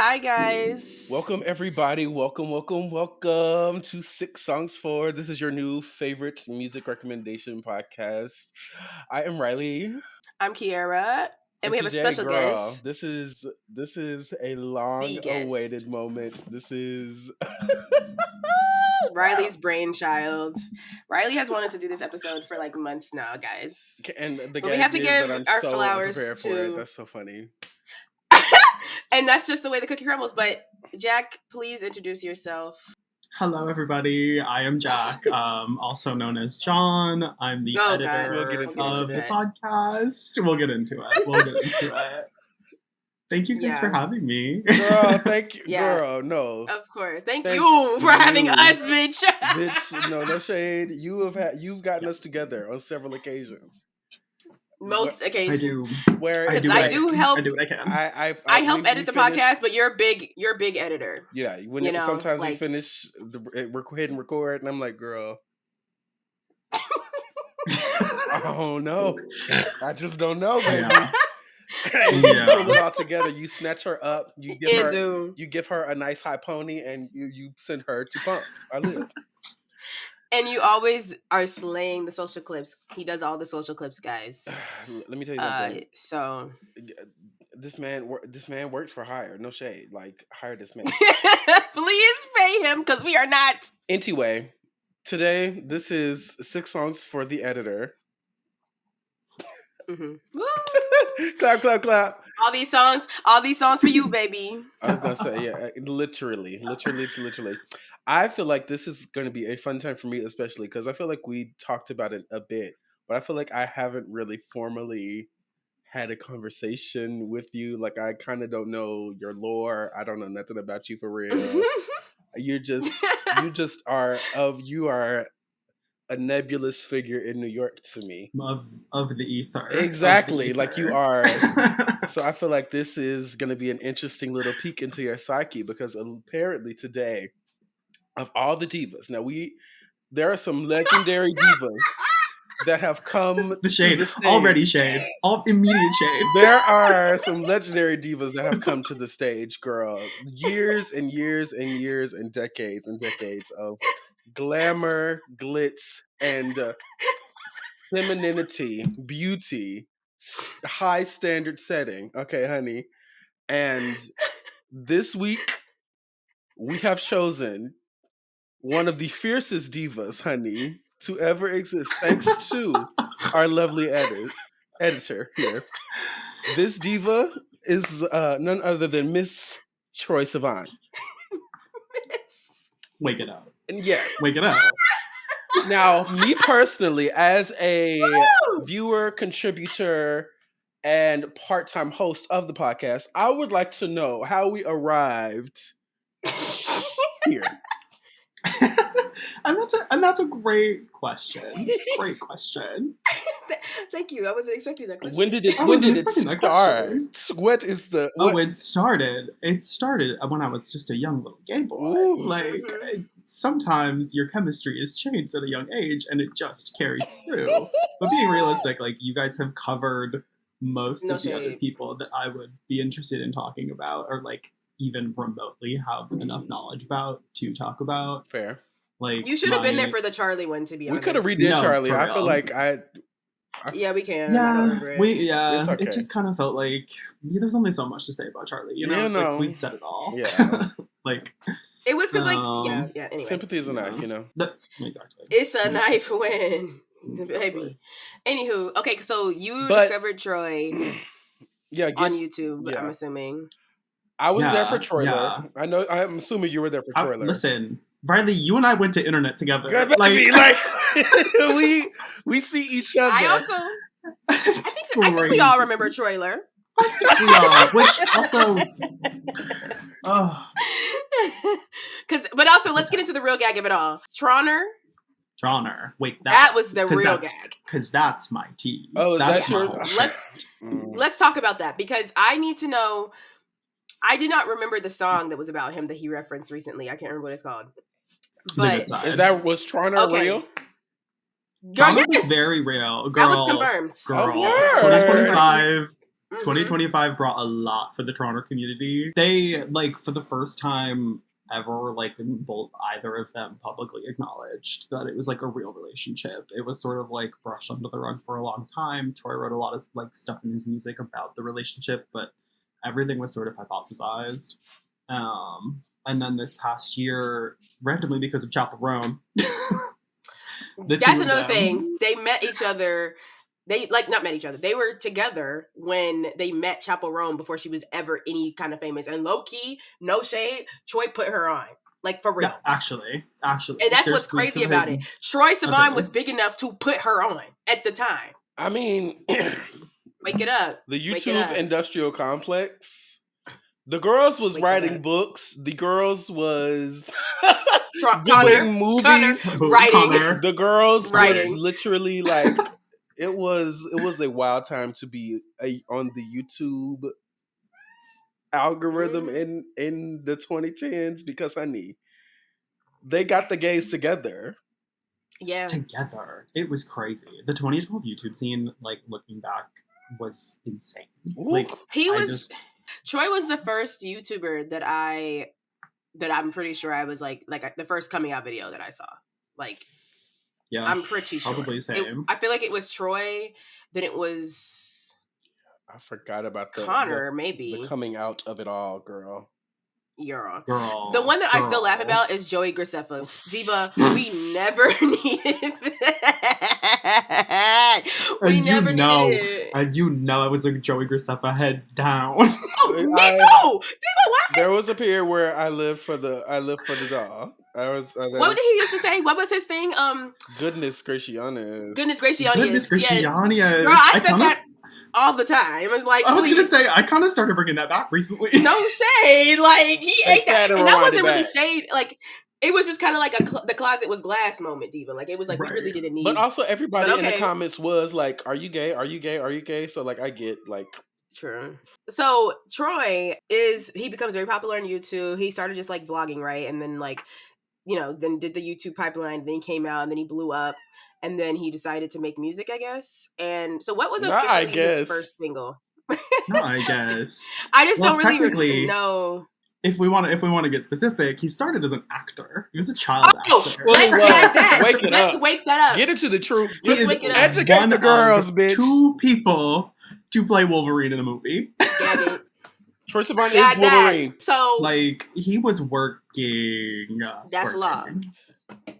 Hi guys. Welcome everybody. Welcome to Six Songs For. This is your new favorite music recommendation podcast. I am Reilee. I'm Kiara, and we have a today, special guest. this is a The long guest. awaited moment. This is Riley's brainchild. Riley has wanted to do this episode for like months now, guys. and the But we have to is give that I'm our so flowers unprepared for it. That's so funny. And that's just the way the cookie crumbles. But Jack, please introduce yourself. Hello, everybody. I am Jack, also known as John. I'm the editor We'll get into of the podcast. We'll get into it. Thank you guys for having me. Girl, thank you. Girl, no. Of course. Thank you for having us, bitch. Bitch, no shade. You've gotten us together on several occasions. Most occasions. I do. Because I do help. I do what I can. I help edit the podcast, but you're a big editor. Yeah, sometimes we finish hit and record, and I'm like, girl, I don't know. I just don't know, baby. You pull it all together. You snatch her up. You give her a nice high pony, and you send her to pump. I live. And you always are slaying the social clips. He does all the social clips, guys. Let me tell you something. So this man works for hire. No shade. Like, hire this man. Please pay him, because we are not. Anyway, today this is 6 songs for the editor. Mm-hmm. Clap. All these songs for you, baby. I was gonna say, yeah, literally. I feel like this is going to be a fun time for me, especially because I feel like we talked about it a bit, but I feel like I haven't really formally had a conversation with you. Like, I kind of don't know your lore. I don't know nothing about you for real. You are a nebulous figure in New York to me. Of the ether. Exactly, like you are. So I feel like this is going to be an interesting little peek into your psyche, because apparently today, of all the divas, there are some legendary divas that have come the shade, already shade, all immediate shade. There are some legendary divas that have come to the stage, girl. Years and years and years and decades of glamour, glitz, and femininity, beauty, high standard setting. Okay, honey. And this week, we have chosen one of the fiercest divas, honey, to ever exist, thanks to our lovely editor here. This diva is none other than Miss Troye Sivan. Wake it up. Yeah. Wake it up. Now, me personally, as a viewer, contributor, and part-time host of the podcast, I would like to know how we arrived here. And that's a great question. Great question. Thank you. I wasn't expecting that question. When did it start? What is the? It started when I was just a young little gay boy. Ooh. Sometimes your chemistry is changed at a young age, and it just carries through. But being realistic, like, you guys have covered most of the other people that I would be interested in talking about, or like even remotely have enough knowledge about to talk about. Fair. Like, you should have been there for the Charlie one, to be honest. We could have redid Charlie. I feel like yeah, we can. Yeah, it just kind of felt like there's only so much to say about Charlie. Like, we've said it all. Yeah. Like, it was because anyway. Sympathy is a knife, Exactly. It's a knife when, baby. Anywho, okay, so you discovered Troye on YouTube, I'm assuming. I was there for Troye. Yeah. I'm assuming you were there for Troye. Listen, Reilee, you and I went to internet together. We see each other. I think we all remember Troye. Which also, but also, let's get into the real gag of it all. Troner Troner. Wait, that was the real gag. Because that's my tea. Oh, is that's that your... Let's talk about that, because I need to know. I did not remember the song that was about him that he referenced recently. I can't remember what it's called. But was Troner real? Troner was very real. Girl, that was confirmed. Girl, 2025 brought a lot for the Troner community. They, like, for the first time ever, like, both either of them publicly acknowledged that it was like a real relationship. It was sort of like brushed under the rug for a long time. Troye wrote a lot of like stuff in his music about the relationship, but everything was sort of hypothesized. And then this past year, randomly because of Chapel Roan, that's another thing. They met each other. They not met each other. They were together when they met Chapel Roan before she was ever any kind of famous. And low key, no shade, Troye put her on. Like, for real. Yeah, actually. And that's what's crazy about it. Troye Sivan was big enough to put her on at the time. I mean, wake it up. The YouTube industrial complex. The girls was writing books. The girls was doing movies. Writing. The girls was literally like, it was a wild time to be on the YouTube algorithm in the 2010s, because, honey, they got the gays together. Yeah. Together. It was crazy. The 2012 YouTube scene, like, looking back, was insane. Like, Troye was the first YouTuber that I'm pretty sure I was like the first coming out video that I saw. Like, yeah, I'm pretty sure. Probably same. I feel like it was Troye, then it was... I forgot about Connor, maybe. The coming out of it all, girl. Girl. The one that I still laugh about is Joey Graceffa. Diva, we never needed that. We never needed it. And you know I was like Joey Graceffa head down. Oh, me too! Diva, what? There was a period where I lived for the dog. What did he used to say? What was his thing? Goodness gracious. Goodness gracious. Yes. Girl, I said that all the time. It was like, I was gonna say, I kind of started bringing that back recently. No shade, like he ate that, and that wasn't really shade. Like, it was just kind of like the closet was glass moment, Diva. Like, it was like, we really didn't need. But also, everybody in the comments was like, "Are you gay? Are you gay? Are you gay?" So, like, I get like. True. So Troye he becomes very popular on YouTube. He started just like vlogging, right, and then like, then did the YouTube pipeline. Then he came out, and then he blew up. And then he decided to make music, I guess. And so what was officially his first single? No, I guess. I just don't really know. If we want to get specific, he started as an actor. He was a child actor. Let's wake that up. Get into the truth. Let's wake it up. Educate the girls, bitch. 2 people to play Wolverine in a movie. Yeah, Troye Sivan is Wolverine. So, like, he was working. That's law.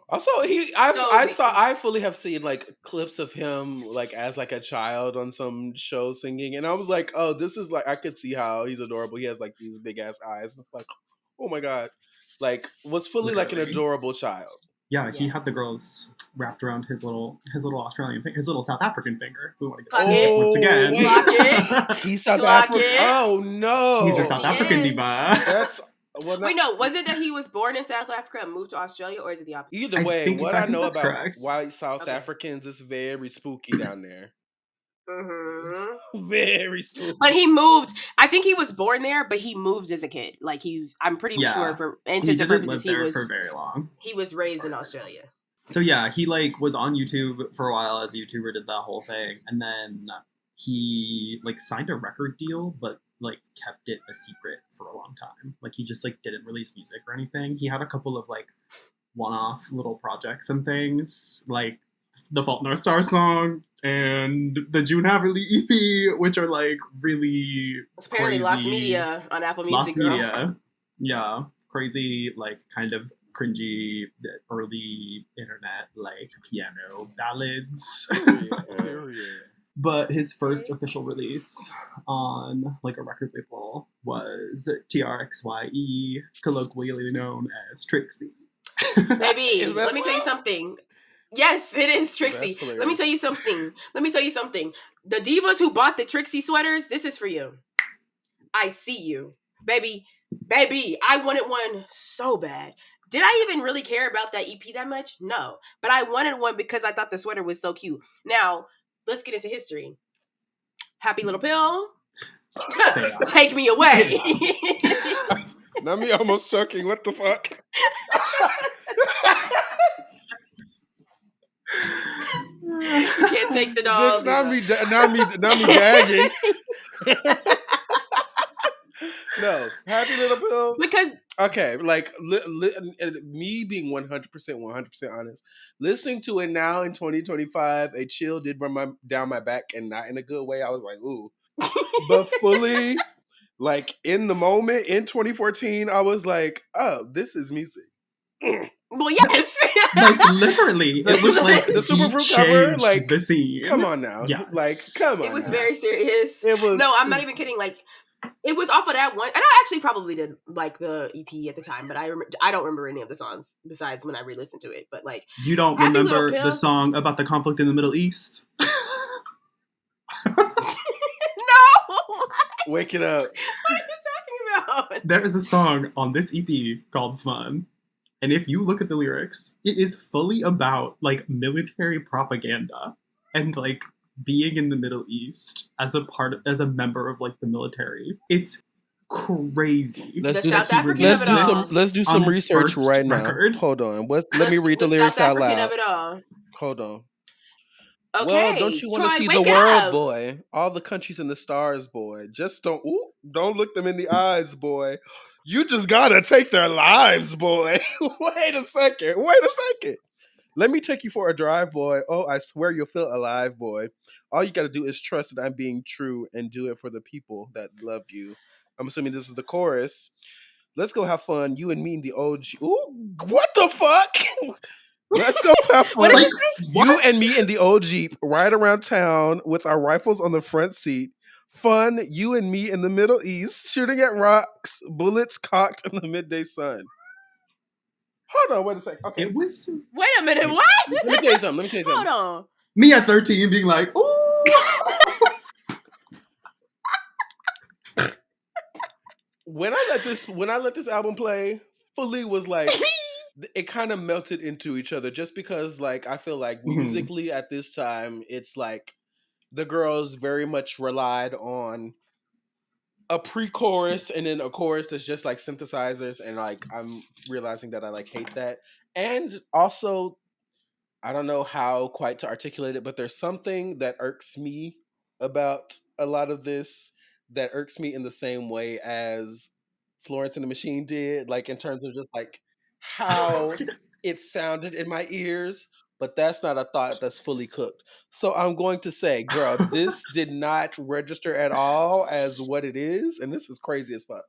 Also, I fully have seen like clips of him like as like a child on some show singing, and I was like, oh, this is like, I could see how he's adorable. He has like these big ass eyes, and it's like, oh my god, like was fully like an adorable child. Yeah, he had the girls wrapped around his little Australian, his little South African finger. If we want to get once again, he's South African. Oh no, he's a South African diva. That's. Wait, no. Was it that he was born in South Africa and moved to Australia, or is it the opposite? Either way, what I know about white South Africans is very spooky down there. Mm-hmm. Very spooky. But he moved. I think he was born there, but he moved as a kid. Like I'm pretty sure for intents and purposes, he was for very long. He was raised in Australia. So yeah, he like was on YouTube for a while as a YouTuber, did that whole thing, and then he like signed a record deal, but like kept it a secret for a long time. Like he just like didn't release music or anything. He had a couple of like one-off little projects and things, like the Fault North Star song and the June Haverly EP, which are like really apparently crazy. Lost Media on Apple Music. Lost Media, yeah, crazy, like kind of cringy early internet like piano ballads. But his first official release on like a record label was TRXYE, colloquially known as Trixie. Baby, let me tell you something. Yes, it is Trixie. Let me tell you something. The divas who bought the Trixie sweaters, this is for you. I see you. Baby, I wanted one so bad. Did I even really care about that EP that much? No. But I wanted one because I thought the sweater was so cute. Now, let's get into history. Happy Little Pill. Fair. Take me away. Not me almost choking. What the fuck? You can't take the Bitch, dog. not me gagging. No, Happy Little Pill. Because Okay, like me being 100% honest, listening to it now in 2025, a chill did run down my back, and not in a good way. I was like, ooh, but fully, like in the moment in 2014, I was like, oh, this is music. well, yes. Like literally, it was like the Super he Fruit cover. changed Like, the scene. come on now, like, come Yes. It on was now. very serious. It was. No, I'm not even kidding. Like, it was off of that one, and I actually probably did like the EP at the time, but I don't remember any of the songs besides when I re-listened to it. But like, You don't Happy Little remember Pill. the song about the conflict in the Middle East? No. Wake it up. What are you talking about? There is a song on this EP called Fun. And if you look at the lyrics, it is fully about like military propaganda and like being in the Middle East as a member of like the military. It's crazy. The South African of it all. Let's do some research right now. Record. Hold on. Let me read the The lyrics South out African loud. of it all. Hold on. Okay. Well, don't you want to Troy, see wake the it world, up. boy? All the countries and the stars, boy. Just don't look them in the eyes, boy. You just gotta take their lives, boy. Wait a second. Let me take you for a drive, boy. Oh, I swear you'll feel alive, boy. All you gotta do is trust that I'm being true and do it for the people that love you. I'm assuming this is the chorus. Let's go have fun. You and me and the OG. Ooh, what the fuck? Let's go have What fun. did Like, you say? what? You and me in the old Jeep ride around town with our rifles on the front seat. Fun, you and me in the Middle East, shooting at rocks, bullets cocked in the midday sun. Hold on, wait a second. Okay. It was Wait a minute. What? Let me tell you something. Hold on. me at 13 being like, ooh. When I let this album play, fully was like it kind of melted into each other just because like I feel like musically at this time it's like the girls very much relied on a pre-chorus and then a chorus that's just like synthesizers, and like I'm realizing that I like hate that. And also I don't know how quite to articulate it, but there's something that irks me about a lot of this that irks me in the same way as Florence and the Machine did, like in terms of just like how it sounded in my ears, but that's not a thought that's fully cooked. So I'm going to say, girl, this did not register at all as what it is, and this is crazy as fuck.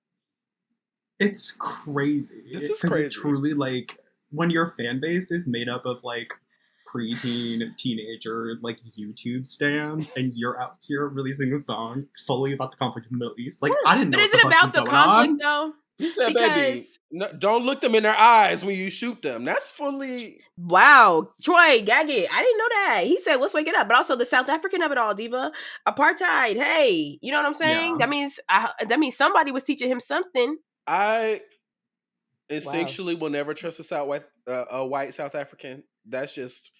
It's crazy. This is Because it crazy. truly, like, when your fan base is made up of, like, preteen, teenager, like, YouTube stands, and you're out here releasing a song fully about the conflict in the Middle East. Like, I didn't know But what is the it fuck was about the going conflict on. though? You said, Because baby, no, don't look them in their eyes when you shoot them. That's fully. wow, Troy, gag it. I didn't know that. He said, "Let's wake it up." But also the South African of it all, diva. Apartheid. Hey, you know what I'm saying? Yeah. That means somebody was teaching him something. I Wow. instinctually will never trust a white South African. That's just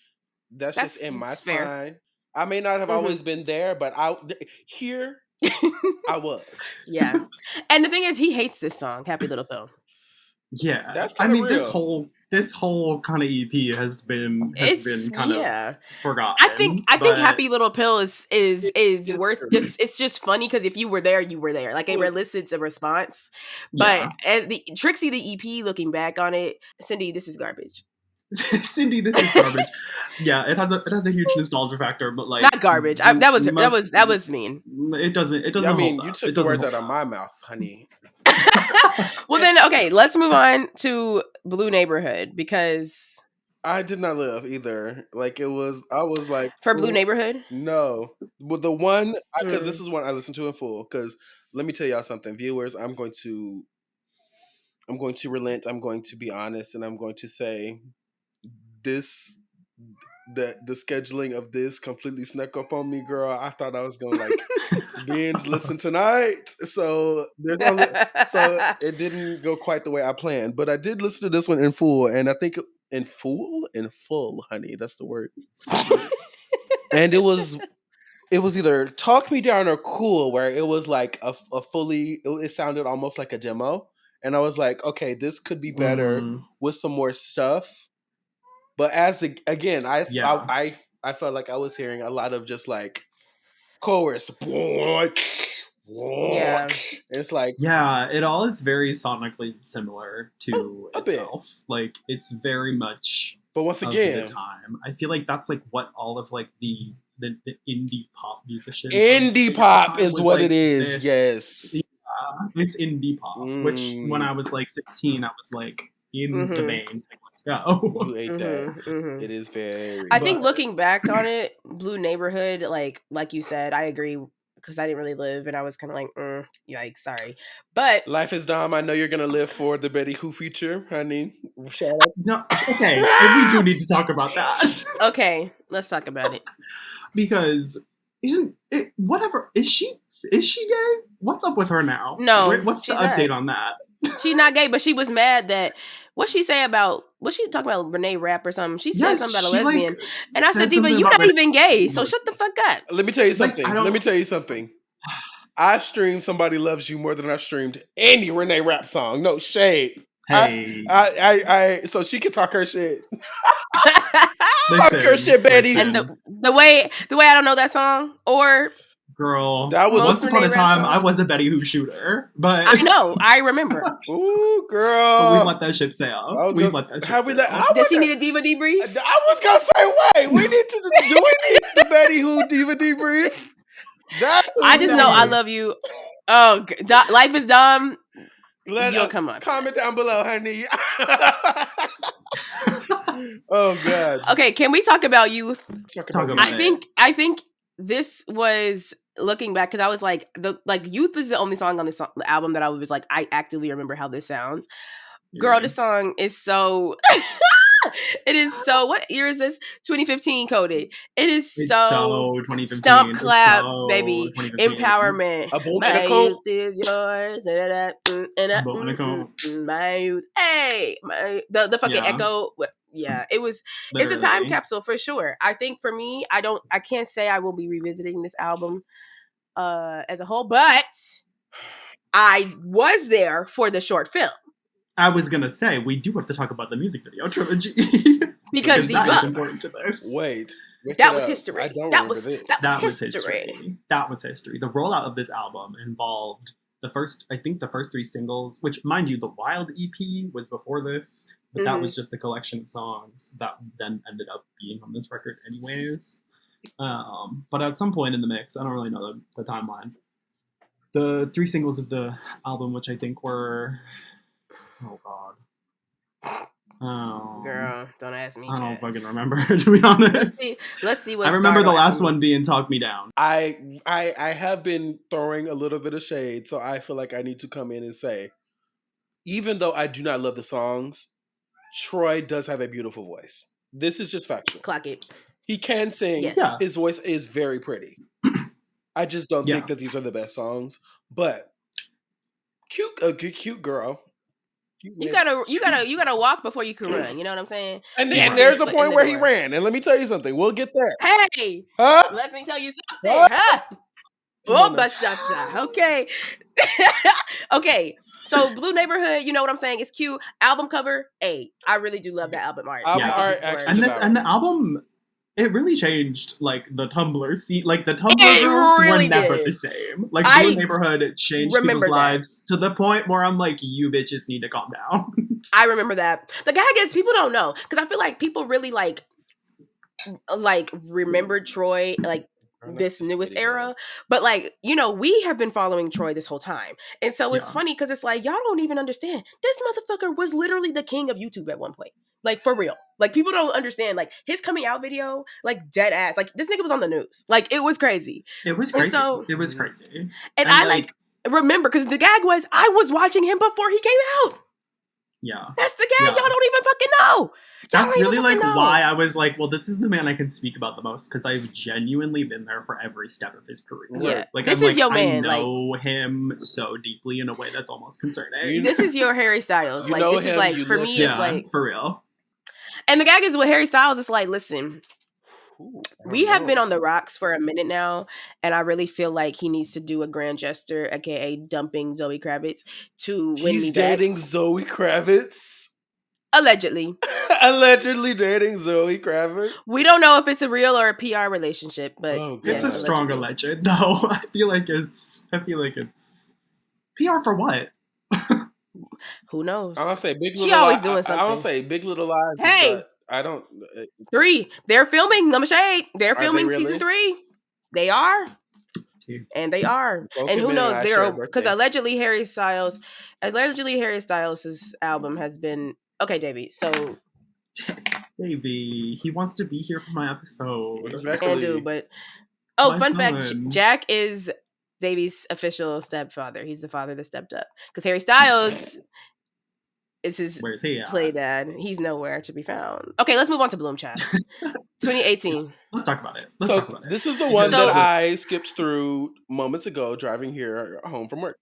in my That's fair. spine. I may not have always been there, but here I was. Yeah. And the thing is, he hates this song, Happy Little Pill. Yeah. That's I kinda mean, real. this whole kind of EP has been kind of forgotten. I think but Happy Little Pill is It's worth true. it's just funny because if you were there, you were there. Like it elicits a response. But Yeah. as the Trixie the EP looking back on it, Cindy, this is garbage. Cindy, this is garbage. Yeah, it has a huge nostalgia factor, but like Not garbage. That was mean. It doesn't I hold mean, up. you took It the doesn't words hold out of up. my mouth, honey. Well then, okay, let's move on to Blue Neighborhood because I did not live either. Like I was like, for Blue "Ooh, Neighborhood, no." But the one, because mm, this is one I listened to in full. Because let me tell y'all something, viewers. I'm going to relent. I'm going to be honest, and I'm going to say this the scheduling of this completely snuck up on me, girl. I thought I was gonna like binge listen tonight. So it didn't go quite the way I planned, but I did listen to this one in full, and I think in full, honey, that's the word. And it was either talk me down or cool, where it was like a fully, it sounded almost like a demo, and I was like, okay, this could be better with some more stuff. But again, Yeah. I felt like I was hearing a lot of just like chorus. Yeah. It's like, Yeah, it all is very sonically similar to a bit. itself. Like it's very much But once of the again, time. I feel like that's like what all of like the indie pop musicians were indie doing at the pop time is was what it like is. this. Yes. Yeah, it's indie pop, which when I was like 16, I was like in the veins. Like, let's go. You ate that. It is very. I think But- looking back on it, Blue Neighborhood, like you said, I agree because I didn't really live, and I was kind of like, yikes, sorry. But Life is Dumb. I know you're gonna live for the Betty Who feature, honey. Shout out. No, okay, and we do need to talk about that. Okay, let's talk about it. Because isn't it whatever? Is she gay? What's up with her now? No, what's the she's update not. on that? She's not gay, but she was mad that what she say about what she talking about Renee Rapp or something. She said something about a lesbian, and I said, "Diva, you're not even gay, so shut the fuck up." Let me tell you something. I don't- Let me tell you something. I've streamed "Somebody Loves You" more than I've streamed any Renee Rapp song. No shade. Hey, So she can talk her shit. listen, Talk her shit, Betty. And the way I don't know that song, or girl, that was once upon a Renee Rapp time songs. I was a Betty Who shooter, but I know, I remember. Ooh, girl. but we've let that ship sail. We've let that ship sail. Did she need a diva debrief? I was gonna say, wait, we need the Betty Who diva debrief? That's I just know I love you. Oh, life is dumb. You'll come up. Comment down below, honey. Oh God. Okay, can we talk about youth? Talk about I think this was looking back because I was like Youth is the only song on this album that I was like I actively remember how this sounds. Girl, this song is so it is so, what year is this? 2015 coded. It is so 2015. stomp clap, so baby. 2015. Empowerment. My youth is yours. My youth. Hey, the fucking echo. Yeah, it was. Literally. It's a time capsule for sure. I think for me, I can't say I will be revisiting this album as a whole, but I was there for the short film. I was gonna say we do have to talk about the music video trilogy because that is important to this. Wait, that was history. I don't that remember was this. That was history. That was history. The rollout of this album involved the first 3 singles, which, mind you, the Wild EP was before this, but that was just a collection of songs that then ended up being on this record anyways. But at some point in the mix, I don't really know the timeline, the 3 singles of the album, which I think were, oh God. Girl, don't ask me. I don't fucking remember, to be honest. Let's see what I remember the last one being Talk Me Down. I have been throwing a little bit of shade, so I feel like I need to come in and say, even though I do not love the songs, Troye does have a beautiful voice. This is just factual. Clock it. He can sing. Yes. Yeah. His voice is very pretty. I just don't think that these are the best songs, but cute girl. You gotta walk before you can run. You know what I'm saying? And there's a point where he ran. And let me tell you something. We'll get there. Hey, huh? Let me tell you something. Huh? Oh, bashata. Okay. Okay. So Blue Neighborhood, you know what I'm saying? It's cute. Album cover, I really do love that album art. Art actually. And the album, it really changed like the Tumblr scene. Like the Tumblr girls really were never the same. Like Blue Neighborhood changed people's lives to the point where I'm like, you bitches need to calm down. I remember that. The gag is people don't know because I feel like people really like remember Troye like this newest era, but like, you know, we have been following Troye this whole time, and so it's funny because it's like y'all don't even understand this motherfucker was literally the king of YouTube at one point, like for real. Like people don't understand like his coming out video, like dead ass, like this nigga was on the news, like it was crazy. It was crazy. So, it was crazy, and I like remember because the gag was I was watching him before he came out. Yeah, that's the gag. Y'all don't even fucking know. Y'all That's don't really even like fucking know. why I was like, well, this is the man I can speak about the most because I've genuinely been there for every step of his career. Yeah, Like this I'm is like, your I man. Like, know him so deeply in a way that's almost concerning. this is your Harry Styles. You Like, know this is him, like you for live me. him. It's like, for real. and the gag is with Harry Styles. It's like, listen, Ooh, I we don't have been know. on the rocks for a minute now, and I really feel like he needs to do a grand gesture, aka dumping Zoe Kravitz, to win He's me back. dating Zoe Kravitz. Allegedly. Allegedly dating Zoe Kravitz. We don't know if it's a real or a PR relationship, but Oh, It's yes, a strong allegedly. alleged, though. I feel like it's PR for what? Who knows? I don't say Big She Little always Lies. doing I don't something. say Big Little Lies, Hey! but I don't. 3. They're filming Number Shade. They're Are they filming really? season 3. They are. And they are. Both And him who and knows? I They're share a because birthday. allegedly Harry Styles' album has been okay, Davey. So Davey, he wants to be here for my episode. and do, Exactly. but My fun fact: son. Jack is Davey's official stepfather. He's the father that stepped up because Harry Styles is his Where's he at? play dad. He's nowhere to be found. Okay, let's move on to Bloom Child. 2018. Let's talk about it. This is the one So- that I skipped through moments ago driving here home from work.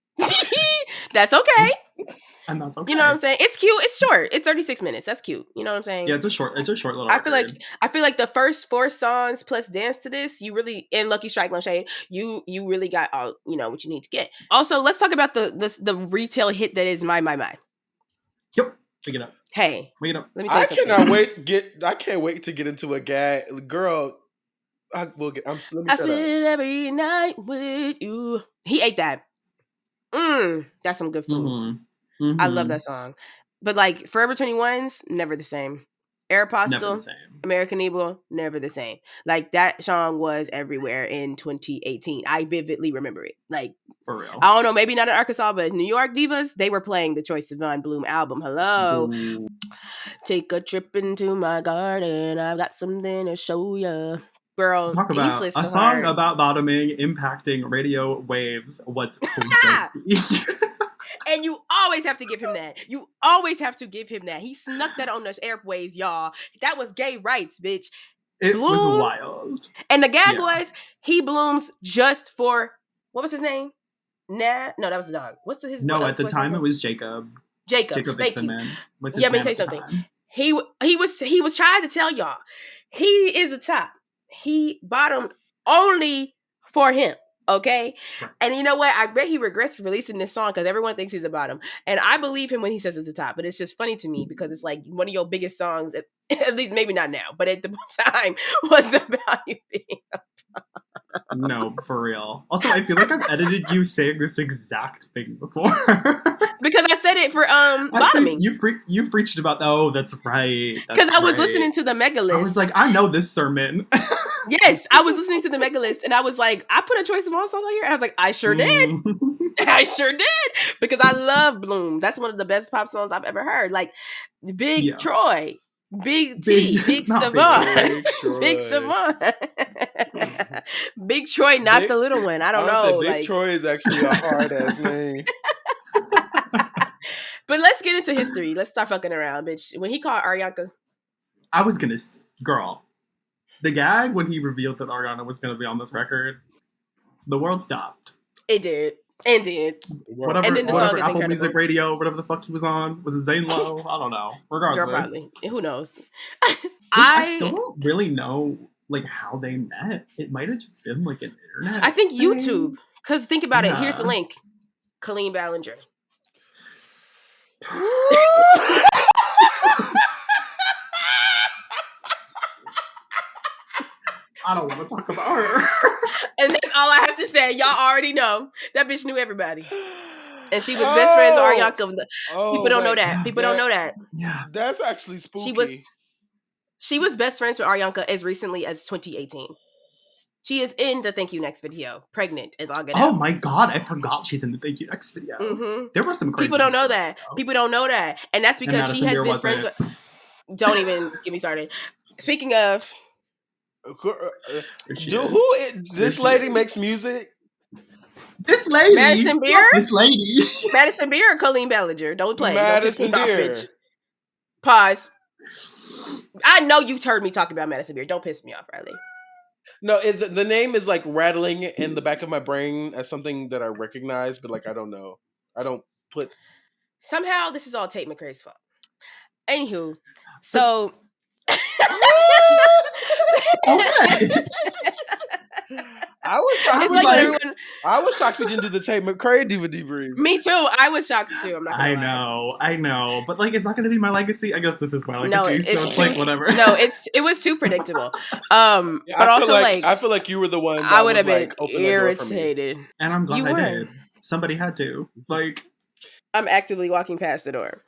That's okay. And that's okay. You know what I'm saying? It's cute. It's short. It's 36 minutes. That's cute. You know what I'm saying? Yeah, it's a short little I feel record. like the first 4 songs plus dance to this, you really in Lucky Strike No Shade, you really got all what you need to get. Also, let's talk about the retail hit that is My. Yep. Pick it up. Hey, Pick it up. let me tell you something. I can't wait to get into a gag. Girl, let me I shut up. spend every night with you. He ate that. That's some good food. Mm-hmm. Mm-hmm. I love that song. But like Forever 21's never the same. Never the Aeropostale, same. American Eagle, never the same. Like that song was everywhere in 2018. I vividly remember it. Like For real. I don't know, maybe not in Arkansas, but New York divas, they were playing the Troye Sivan Bloom album. Hello. Ooh. Take a trip into my garden. I've got something to show you. Girl, Talk he about slits a so song hard. about bottoming impacting radio waves was crazy. And you always have to give him that. You always have to give him that. He snuck that on the airwaves, y'all. That was gay rights, bitch. It was Bloom. wild. And the gag Yeah. was he blooms just for what was his name? No, that was the dog. What's his? No, what's at the his time name? it was Jacob. Jacob. Jacob Thank Dixon you. man. Was his Yeah, let me man tell you at the something. time. He was trying to tell y'all he is a top. He bottomed only for him. Okay. Right. And you know what? I bet he regrets releasing this song because everyone thinks he's a bottom. And I believe him when he says it's a top. But it's just funny to me because it's like one of your biggest songs, at least maybe not now, but at the time was about you being a No, for real. Also, I feel like I've edited you saying this exact thing before. because I said it for I bottoming. think you've preached about. Oh, that's right. Because I was listening to the mega list. I was like, I know this sermon. Yes, I was listening to the mega list, and I was like, I put a Troye Sivan song on here, and I was like, I sure did. I sure did because I love Bloom. That's one of the best pop songs I've ever heard. Like Big Troy, Big T, Big Sivan, Big Sivan, Big Troy, not the little one. I don't know. Big Troy is actually a hard ass name. But let's get into history. Let's start fucking around, bitch. When he called Ariana, I was gonna, girl, the gag when he revealed that Ariana was gonna be on this record, the world stopped. it did. And did. Whatever, and then the song whatever is Apple incredible. Music Radio, whatever the fuck he was on, was it Zane Lowe? I don't know. Regardless, Girl, probably. Who knows? I still don't really know like how they met. It might have just been like an internet. I think thing. YouTube. Because think about it. Here's the Yeah. link. Colleen Ballinger. I don't want to talk about her. And that's all I have to say. Y'all already know. That bitch knew everybody. And she was best friends with Ariana. People don't know that. People don't know that. Yeah. That's actually spooky. She was best friends with Ariana as recently as 2018. She is in the Thank You Next video. Pregnant as all get out. Oh my god, I forgot she's in the Thank You Next video. Mm-hmm. There were some crazy people don't know people, that. though. People don't know that. And that's because she has been friends with... Don't even get me started. Speaking of... This lady makes music? This lady? Madison Beer? This lady. Madison Beer or Colleen Ballinger? Don't play. Madison Don't piss me Beer. off, bitch. Pause. I know you've heard me talk about Madison Beer. Don't piss me off, Riley. No, the name is like rattling in the back of my brain as something that I recognize, but like I don't know. I don't put. Somehow this is all Tate McRae's fault. Anywho, But so okay. I was shocked. it's We like when didn't- everyone. I was shocked we didn't do the Tate McRae diva debrief. Me too. I was shocked too. I'm not gonna lie. I know. But like, it's not gonna be my legacy. I guess this is my No, legacy, so it's too, like whatever. No, it was too predictable. Yeah, But also like I feel like you were the one that I would was have been like, open that door for me. irritated. And I'm glad You I were. did. Somebody had to. Like, I'm actively walking past the door.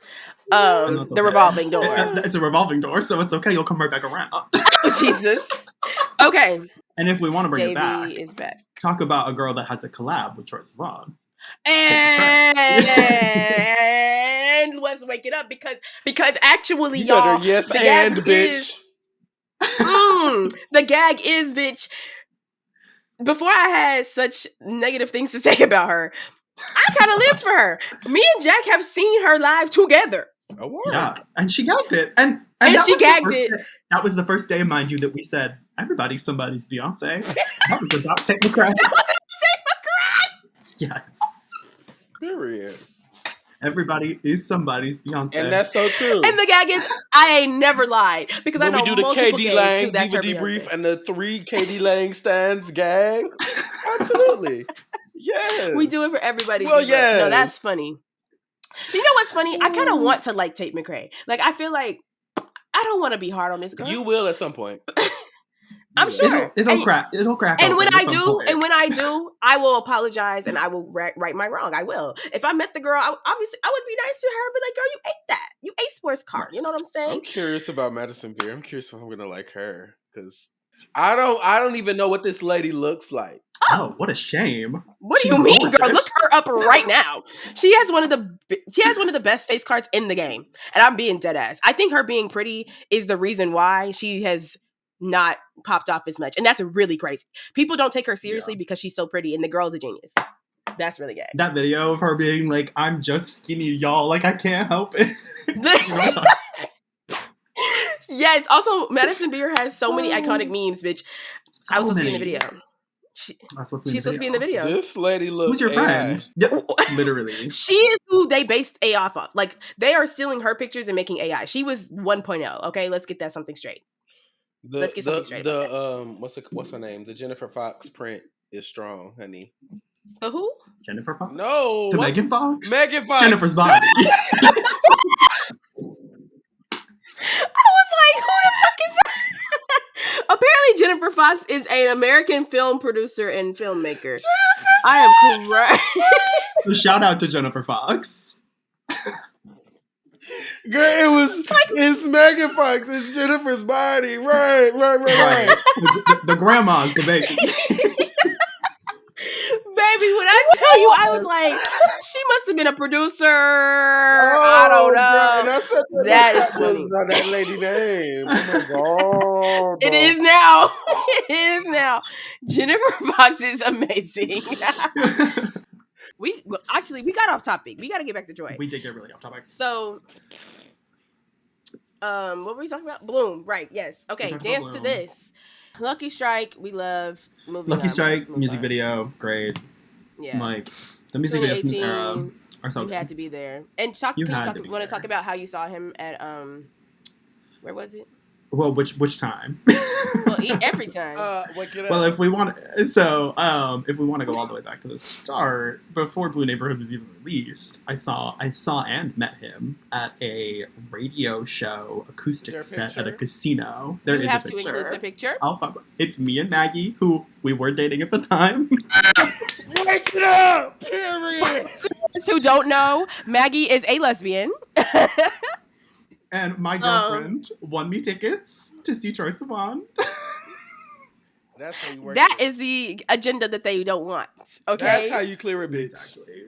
and that's The okay. revolving door. It's a revolving door, so it's okay. You'll come right back around. Oh, Jesus. Okay. And if we want to bring Davey it back, is back. talk about a girl that has a collab with Troye Sivan. And let's wake it up because actually, You y'all, better yes the and gag bitch. the gag is, bitch. Before I had such negative things to say about her, I kind of lived for her. Me and Jack have seen her live together. A word. Yeah, and she gagged it, and And she was the gagged first it. day- that was the first day, mind you, that we said everybody's somebody's Beyonce. That was about Tate McRae. Yes, Period. everybody is somebody's Beyonce, And that's so true. And the gag is, I ain't never lied because when I know we do the multiple KD gays Lang who that's diva her debrief Beyonce. and the 3 KD Lang stands gag, absolutely, yes. We do it for everybody. Well, No, yes. that's funny. You know what's funny? I kind of want to like Tate McRae. Like, I feel like I don't want to be hard on this girl. You will at some point. I'm You will. sure. it'll crack. It'll crack. And when open I at some do, point. I will apologize and I will right my wrong. I will. If I met the girl, obviously I would be nice to her, but like, girl, you ate that. You ate sports car. You know what I'm saying? I'm curious about Madison Beer. I'm curious if I'm gonna like her because I don't even know what this lady looks like. Oh, what a shame! What do She's you mean, girl? Look gorgeous. her up right now. She has one of the best face cards in the game, and I'm being dead ass. I think her being pretty is the reason why she has not popped off as much, and that's really crazy. People don't take her seriously because she's so pretty, and the girl's a genius. That's really gay. That video of her being like, "I'm just skinny, y'all. Like I can't help it." Yes. Also, Madison Beer has so many iconic memes, bitch. So I was supposed to be many. in the video. She's She's supposed to be in the video. This lady looks. Who's your AI. friend? Yeah, literally. She is who they based AI off of. Like, they are stealing her pictures and making AI. She was 1.0. Okay, let's get that something straight. Let's get something straight about What's her name? The Jennifer Fox print is strong, honey. The who? Jennifer Fox. No, the what's- Megan Fox. Megan Fox. Jennifer's body. I was like, who the fuck is that? Apparently, Jennifer Fox is an American film producer and filmmaker. I am correct. So shout out to Jennifer Fox. Girl, it's Megan Fox. It's Jennifer's body. Right. Right. The grandma's the baby. Baby, when I tell you, I was like, she must have been a producer. I don't know. Girl, and I said That is was funny. not that lady name. Oh my god. It is now. It is now. Jennifer Fox is amazing. We got off topic. We got to get back to Joy. We did get really off topic. So, what were we talking about? Bloom, right? Yes. Okay, talked dance about to Bloom. this. Lucky Strike, we love. Moving Lucky on, Strike move music on. video, great. Yeah. Like the music videos from this era 2018, are so you good. had to be there. And want You to had to be talk there. about how you saw him at where was it? Well, which time? Well, every time. Wake it up. Well, if we want to go all the way back to the start, before Blue Neighborhood was even released, I saw and met him at a radio show acoustic Is there a set at a picture? casino. There you is have a to picture. include the picture. It's me and Maggie, who we were dating at the time. Wake it up. Period. Who don't know, Maggie is a lesbian. And my girlfriend won me tickets to see Troye Sivan. That's how you work. That it. is the agenda that they don't want. Okay. That's how you clear a bitch. Exactly.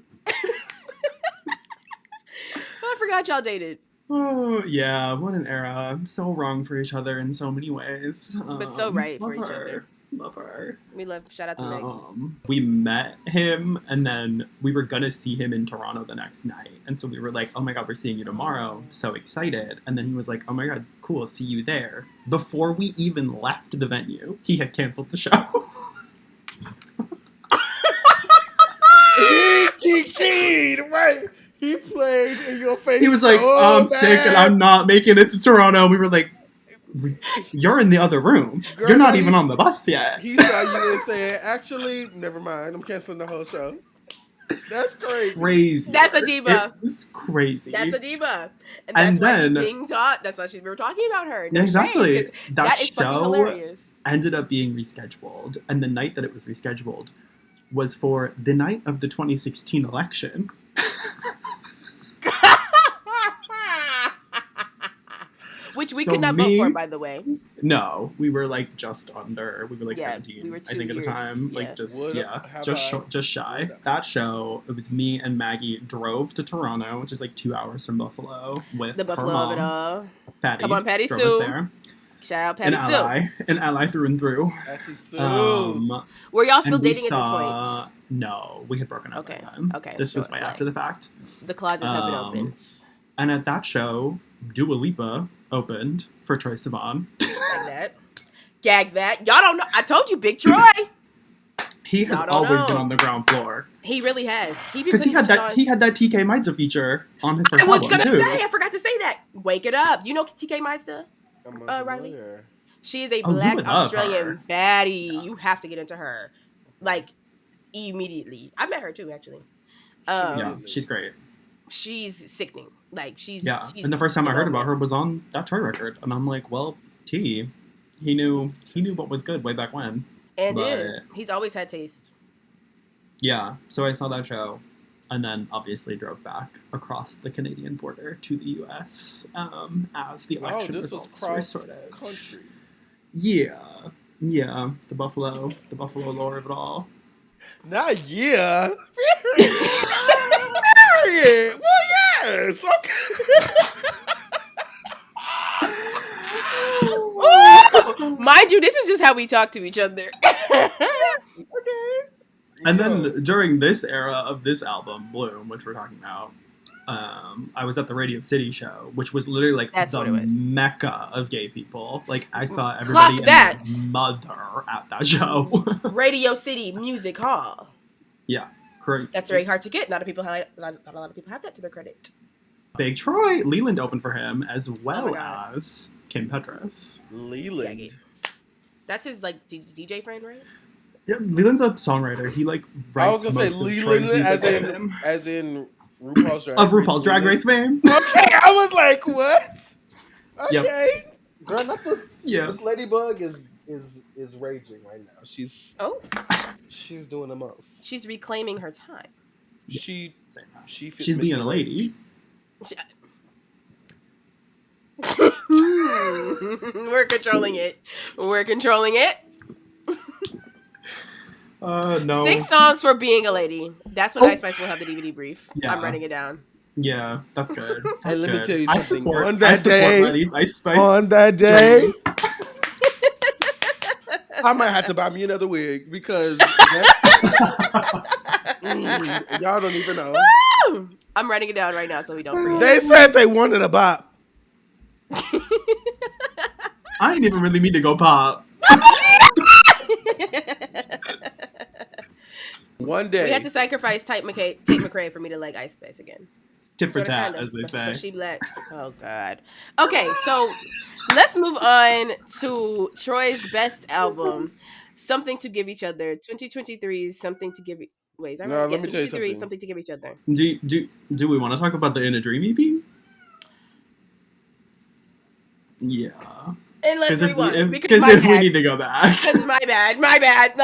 I forgot y'all dated. Oh, yeah, what an era. So wrong for each other in so many ways. But so right for love each her. other. Love her. We love, shout out to Meg. We met him, and then we were gonna see him in Toronto the next night. And so we were like, oh my god, we're seeing you tomorrow. So excited. And then he was like, oh my god, cool, see you there. Before we even left the venue, he had canceled the show. He keyed, right? He played in your face. He was like, so I'm sick and I'm not making it to Toronto. We were like, you're in the other room. Girl, you're not no, even on the bus yet. He saw you and said, actually, never mind. I'm canceling the whole show. That's crazy. Crazy. That's a diva. It was crazy. That's a diva. And And that's why then- she's being taught. That's why we were talking about her. No Exactly. shade, 'cause that is fucking show hilarious. ended up being rescheduled. And the night that it was rescheduled was for the night of the 2016 election. Which we So could not vote for, by the way. No, we were like just under. We were like Yeah, 17, we were I 2 think, at the years. time. Yeah. Like just Would- yeah, how just about- just shy. That show, it was me and Maggie drove to Toronto, which is like 2 hours from Buffalo, with The Buffalo her mom, of it all. Patty. Come on, Patty drove Sue. us there. Shout out An Patty Sue. ally, an ally through and through. Actually, so Were y'all still and we dating at saw, no, we had broken up Okay, by then. okay, This was so way it's after like- the fact. this point? The closets have been opened. And at that show, Dua Lipa opened for Troye Sivan. Like that. Gag that. Y'all don't know. I told you, Big Troy. He has Y'all don't always know. been on the ground floor. He really has. Because he had that TK Maidza feature on his first I was album gonna too. say, I forgot to say that. Wake it up. You know TK Maidza? I'm Riley? unfamiliar. She is a Oh, you black would love Australian her. baddie. You have to get into her. Like, immediately. I met her too, actually. Yeah, she's great. She's sickening. Like, she's... And the first time I heard about her was on that Troy record. And I'm like, well, he knew what was good way back when. And but- did. He's always had taste. Yeah, so I saw that show. And then obviously drove back across the Canadian border to the US as the election this was results were cross sort of country. Yeah, the Buffalo lore of it all. Not yeah. Period. Well, yes. Ooh! Mind you, this is just how we talk to each other. Okay. And So, then during this era of this album, Bloom, which we're talking about, I was at the Radio City show, which was literally like That's the what it was. mecca of gay people. Like I saw everybody and that. their mother at that show. Radio City Music Hall. Yeah, crazy. That's very hard to get. Not a lot of people have that to their credit. Big Troy. Leland opened for him as well Oh God. as Kim Petras. Leland. That's his like DJ friend, right? Yeah, Leland's a songwriter. He like I was writes gonna most say of Troy's Leland music as in RuPaul's Drag of RuPaul's Drag Race Leland. fame. Okay, I was like, what? Yep. Okay. Girl, not the Yeah. this ladybug is raging right now. Oh, She's doing the most. she's reclaiming her time. She fits She's being Mr. a lady. We're controlling it. We're controlling it. No. 6 songs for being a lady. That's when Oh. Ice Spice will have the DVD brief. Yeah. I'm writing it down. Yeah, that's good. Hey, That's let me good. tell you I something. support, On that I support day- Riley's Ice Spice. On that day, journey. I might have to buy me another wig because y'all don't even know. Woo! I'm writing it down right now so we don't forget. They said they wanted a bop. I ain't even really mean to go pop. One day. We had to sacrifice Tate McRae for me to like Ice Spice again. Tit for Sorta, tat, kinda, as they but say. she black. Oh God. Okay, so let's move on to Troy's best album, "Something to Give Each Other." 2023's "Something to Give." Wait, is that No, right? let Yes, me tell you 2023's something. "Something to Give Each Other." Do we want to talk about the In a Dream EP? Yeah. And let's Because if, rewind we, because if we my need to go back. bad. my bad.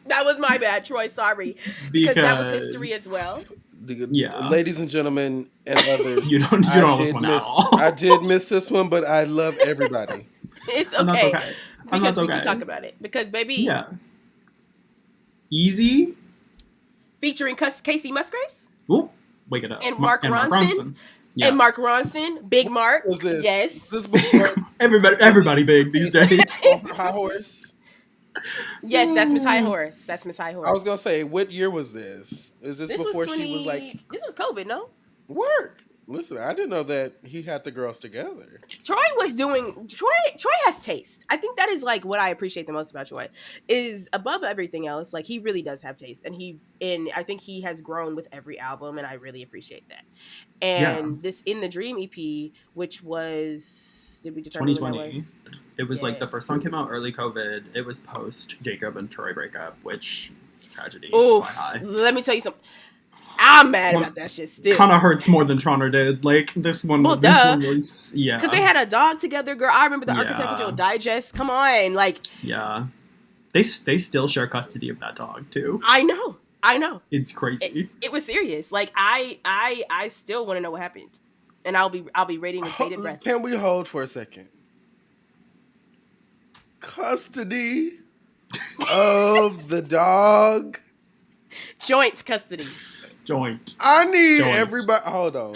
That was my bad, Troy. Sorry, because that was history as well. Yeah. Ladies and gentlemen and others. You don't I almost did want miss, at all. I did miss this one, but I love everybody. It's And that's okay, okay. And because that's we okay. can talk about it. Because baby, Yeah. Easy. featuring Casey Musgraves Ooh, wake it up. And Mark Ronson. Yeah. and Mark Ronson, Big Mark. What's this? Yes. Is this before everybody big these days. High Horse? Yes, that's Miss High Horse. That's Miss High I was gonna Horse. say, what year was this? Is this This was before she was like 20. This was COVID, no? work? Listen, I didn't know that he had the girls together. Troy was doing Troy has taste. I think that is like what I appreciate the most about Troy is above everything else, like he really does have taste and I think he has grown with every album and I really appreciate that. Yeah, And this In the Dream EP, which was did we determine when that 2020. was? It was like the first song came Yes. out early COVID. It was post Jacob and Troy breakup, which tragedy. Oh, Fly high. let me tell you something. I'm mad about that shit still. Kind of hurts more than Troner did. Like this one. Well, This duh. one was Because they had a dog together, girl. I remember the Yeah. Architectural Digest. Come on, like Yeah. They still share custody of that dog too. I know. It's crazy. It was serious. Like I still want to know what happened, and I'll be waiting with bated breath. Can we hold for a second? Custody of the dog. Joint custody. Joint. I need Joint. everybody. Hold on.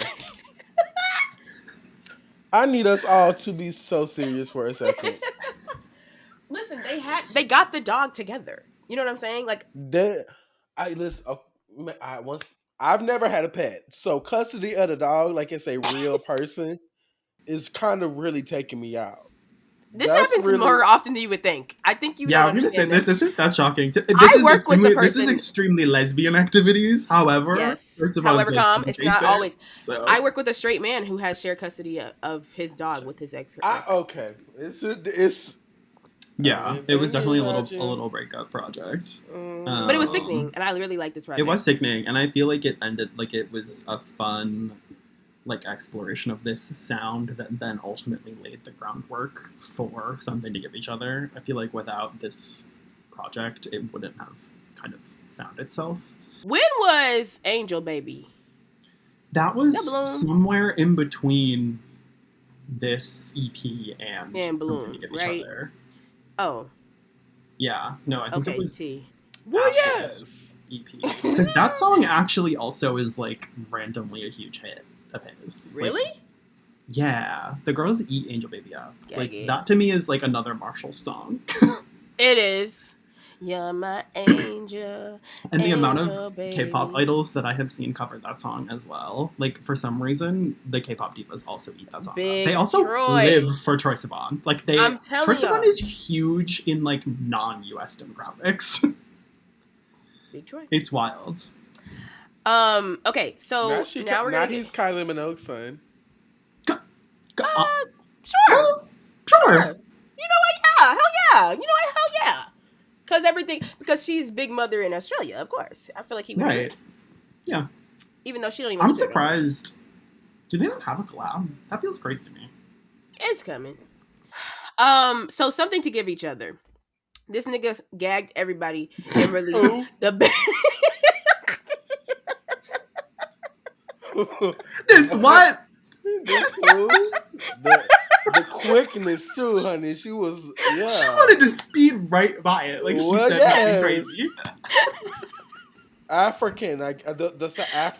I need us all to be so serious for a second. Listen, they got the dog together. You know what I'm saying? Like I've never had a pet, so custody of the dog, like it's a real person, is kind of really taking me out. this happens more often than you would think. I think you. Yeah, don't I'm gonna say understand this that. isn't that shocking. I work with the This is person- extremely lesbian activities. However, Yes. first of all, However, calm. It's not always. So I work with a straight man who has shared custody of his dog with his ex. Okay, it's yeah, it was definitely a imagine. little breakup project. But it was sickening, and I really like this project. It was sickening, and I feel like it ended like it was a fun like exploration of this sound that then ultimately laid the groundwork for something to give each other. I feel like without this project, it wouldn't have kind of found itself. When was Angel Baby? That was Bloom. somewhere in between this EP and Bloom, something to give right? each other. Oh, Yeah, no, I think okay. it was T. well, after yes. this EP because that song actually also is like randomly a huge hit of his. Really? Like, yeah, the girls eat Angel Baby up. Like Gagging. that to me is like another Marshall song. It is. You're my angel. And the amount Angel of baby. K-pop idols that I have seen cover that song as well. Like for some reason, the K-pop divas also eat that song. up. Big They also Troy. live for Troye Sivan. Like I'm telling Troye Sivan ya. is huge in like non-US demographics. Big Troy. It's wild. Okay, so now we're gonna. he's Kylie Minogue's son. Sure. Sure. You know what? Yeah. Hell yeah. You know what? Hell yeah. Because she's Big Mother in Australia, of course. I feel like he would. Right. Yeah. Even though she don't even. I'm live there no more. surprised. Do they not have a collab? That feels crazy to me. It's coming. So something to give each other. This nigga gagged everybody and released the best. This what? This who? The quickness too, honey. She was She wanted to speed right by it, like she Well, said, yes. crazy. African, like the African.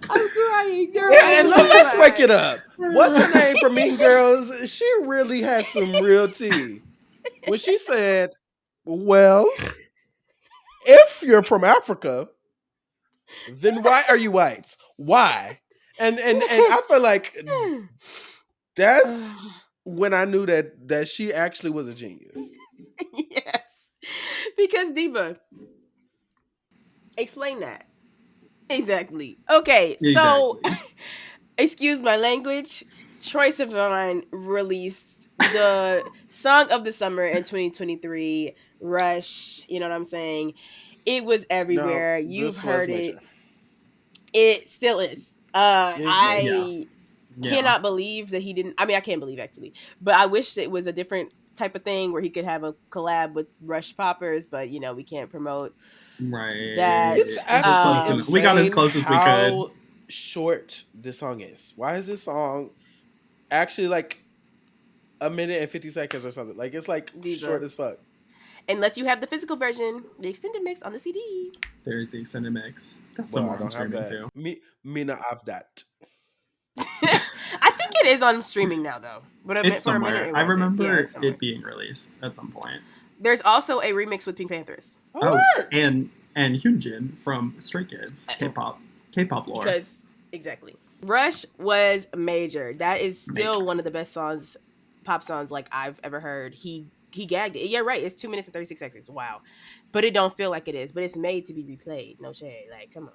I'm crying, girl. Yeah, and let's wake it up. What's her name from Mean Girls? She really had some real tea when she said, "Well, if you're from Africa, then why are you white? Why?" And I feel like that's when I knew that she actually was a genius. Yes. Because Diva, explain that. Exactly. Okay, so excuse my language. Troye Sivan released the song of the summer in 2023, Rush. You know what I'm saying? It was everywhere. No, You've this heard was it. major. It still is. I Yeah. cannot believe that he didn't. I mean, I can't believe actually, but I wish it was a different type of thing where he could have a collab with Rush Poppers. But you know, we can't promote. Right. That- It's absolutely we got as close as we could. how short this song is. Why is this song actually like a minute and 50 seconds or something? Like it's like Diva. short as fuck. Unless you have the physical version, the extended mix on the CD. There's the extended mix. That's Well, somewhere I on don't have streaming that. too. Me not have that. I think it is on streaming now, though. But It's for a minute, somewhere. it I wasn't. Yeah, remember it's somewhere. it being released at some point. There's also a remix with Pink Panthers. Oh, and Hyunjin from Stray Kids, K-pop lore. Because exactly, Rush was major. That is still one of the best pop songs like I've ever heard. He gagged it. Yeah, right. It's 2 minutes and 36 seconds. Wow, but it don't feel like it is. But it's made to be replayed. No shade. Like, come on.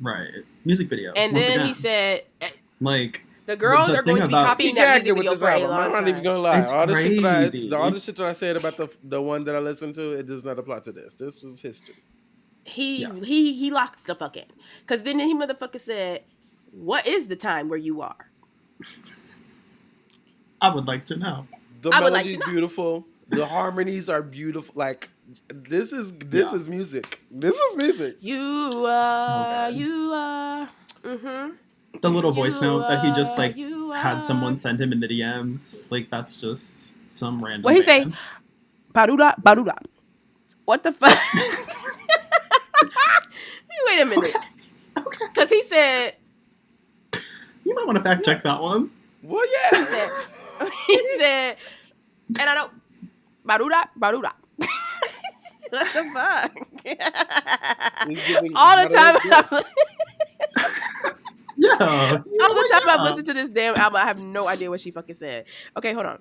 Right. Music video. And once then again. he said, like. The girls are going to be copying that music video for a long time. I'm not even gonna lie. It's all the crazy. shit that I said about the one that I listened to, it does not apply to this. This is history. He locked the fuck in. Because then he motherfucker said, "What is the time where you are?" I would like to know. The melody's beautiful. The harmonies are beautiful. Like this is music. This is music. You are. Mm-hmm. The little voice note that he just like had someone send him in the DMs, like that's just some random. What he say? Baruda, baruda. What the fuck? Wait a minute. Okay. Because he said. You might want to fact check that one. Well, yeah. He said, and I don't. Baruda, baruda. What the fuck? All the time. Yeah. All the time I've listened to this damn album, I have no idea what she fucking said. Okay, hold on.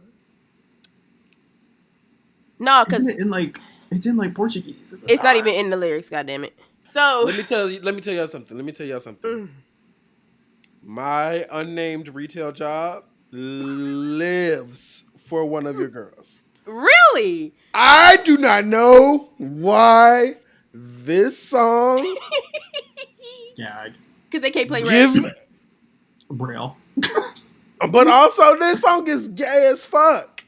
No, because it's in Portuguese. It's not even in the lyrics. God-damn it. So let me tell y'all something. My unnamed retail job lives for one of your girls. Really? I do not know why this song. Yeah. Because they can't play Real. But also, this song is gay as fuck.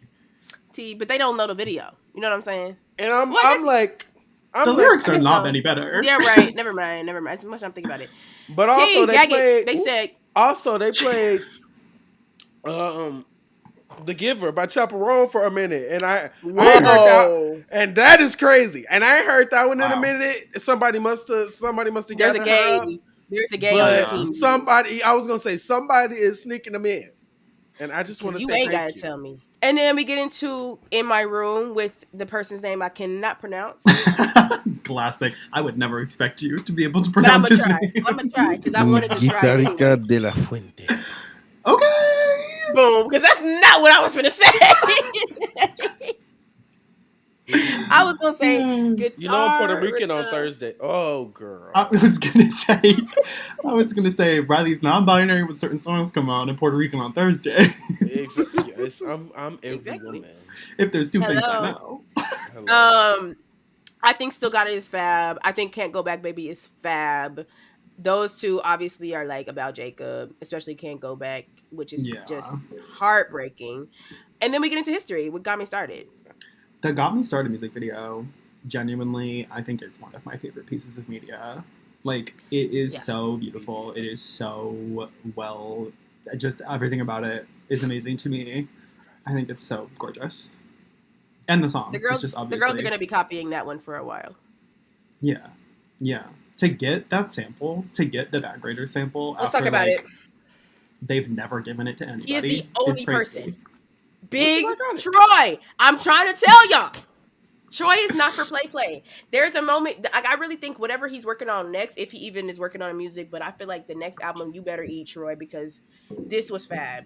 But they don't know the video. You know what I'm saying? And I'm like, the lyrics are not any better. Yeah, right. Never mind. So much I'm thinking about it. But also, they played. They said. Also, they played. The Giver by Chaperone for a minute, and I heard that, and that is crazy. And I ain't heard that one in a minute. Somebody must have There's a game. There's a game on the team. I was gonna say somebody is sneaking them in, and I just want to say you ain't gotta tell me. And then we get into In My Room with the person's name I cannot pronounce. Classic. I would never expect you to be able to pronounce his name. I'm gonna try because I wanted to try. Guitarica de la Fuente. Okay. Boom, because that's not what I was gonna say. I was gonna say guitar. You know I'm Puerto Rican on Thursday. Oh, girl. I was gonna say Riley's non-binary with certain songs come on and Puerto Rican on Thursday. Yes, I'm every woman. If there's two things I know. I think Still Got It is fab. I think Can't Go Back Baby is fab. Those two obviously are like about Jacob, especially Can't Go Back, which is just heartbreaking. And then we get into history. What got me started? The Got Me Started music video, genuinely, I think is one of my favorite pieces of media. Like, it is so beautiful. It is so well, just everything about it is amazing to me. I think it's so gorgeous. And the song. The girls, just the girls are going to be copying that one for a while. Yeah. Yeah. To get that sample, to get the Backgrader sample. Let's talk about it. They've never given it to anybody. He is the only person. Big Troye. I'm trying to tell y'all. Troye is not for play. There's a moment, I really think whatever he's working on next, if he even is working on music, but I feel like the next album, you better eat Troye, because this was fab.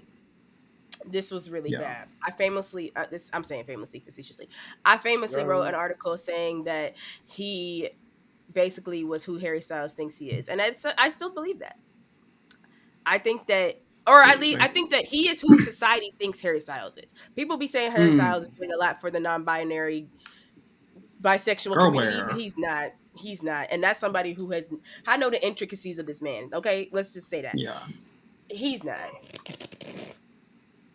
This was really fab. I famously, I'm saying famously facetiously, I famously wrote an article saying that he basically was who Harry Styles thinks he is. And I still believe that. I think that, or at least I think that he is who society thinks Harry Styles is. People be saying Harry Styles is doing a lot for the non-binary bisexual community, but he's not. He's not. And that's somebody who has, I know the intricacies of this man. Okay. Let's just say that. Yeah. He's not.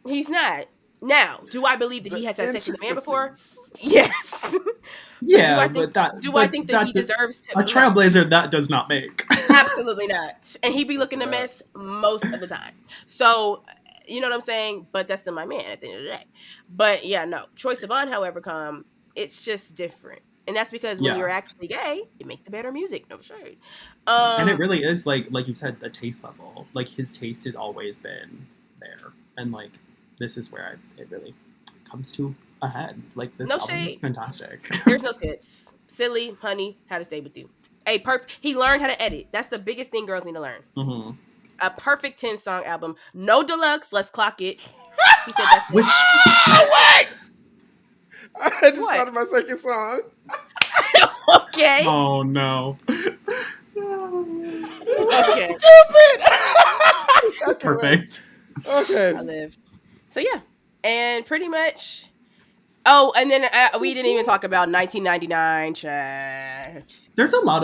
He's not. Now, do I believe that he has had sex with a man before? Yes. Yeah, I think that he deserves to? A trailblazer that does not make. Absolutely not. And he be looking a mess most of the time. So, you know what I'm saying? But that's still my man at the end of the day. But yeah, no. Troye Sivan, however, it's just different. And that's because when you're actually gay, you make the better music. No shade. And it really is like you said, the taste level. Like his taste has always been there. And like this is where it really comes to a head. Like this No album is shade. fantastic. There's no skips. Silly, honey, how to stay with you. He learned how to edit. That's the biggest thing girls need to learn. Mm-hmm. A perfect 10-song album. No deluxe. Let's clock it. He said that's Which Wait! I just What? thought of my second song. okay. oh no. Okay. Stupid. Okay, Perfect. wait. Okay. I live. So yeah, and pretty much. Oh, and then we didn't even talk about 1999. Chat. There's a lot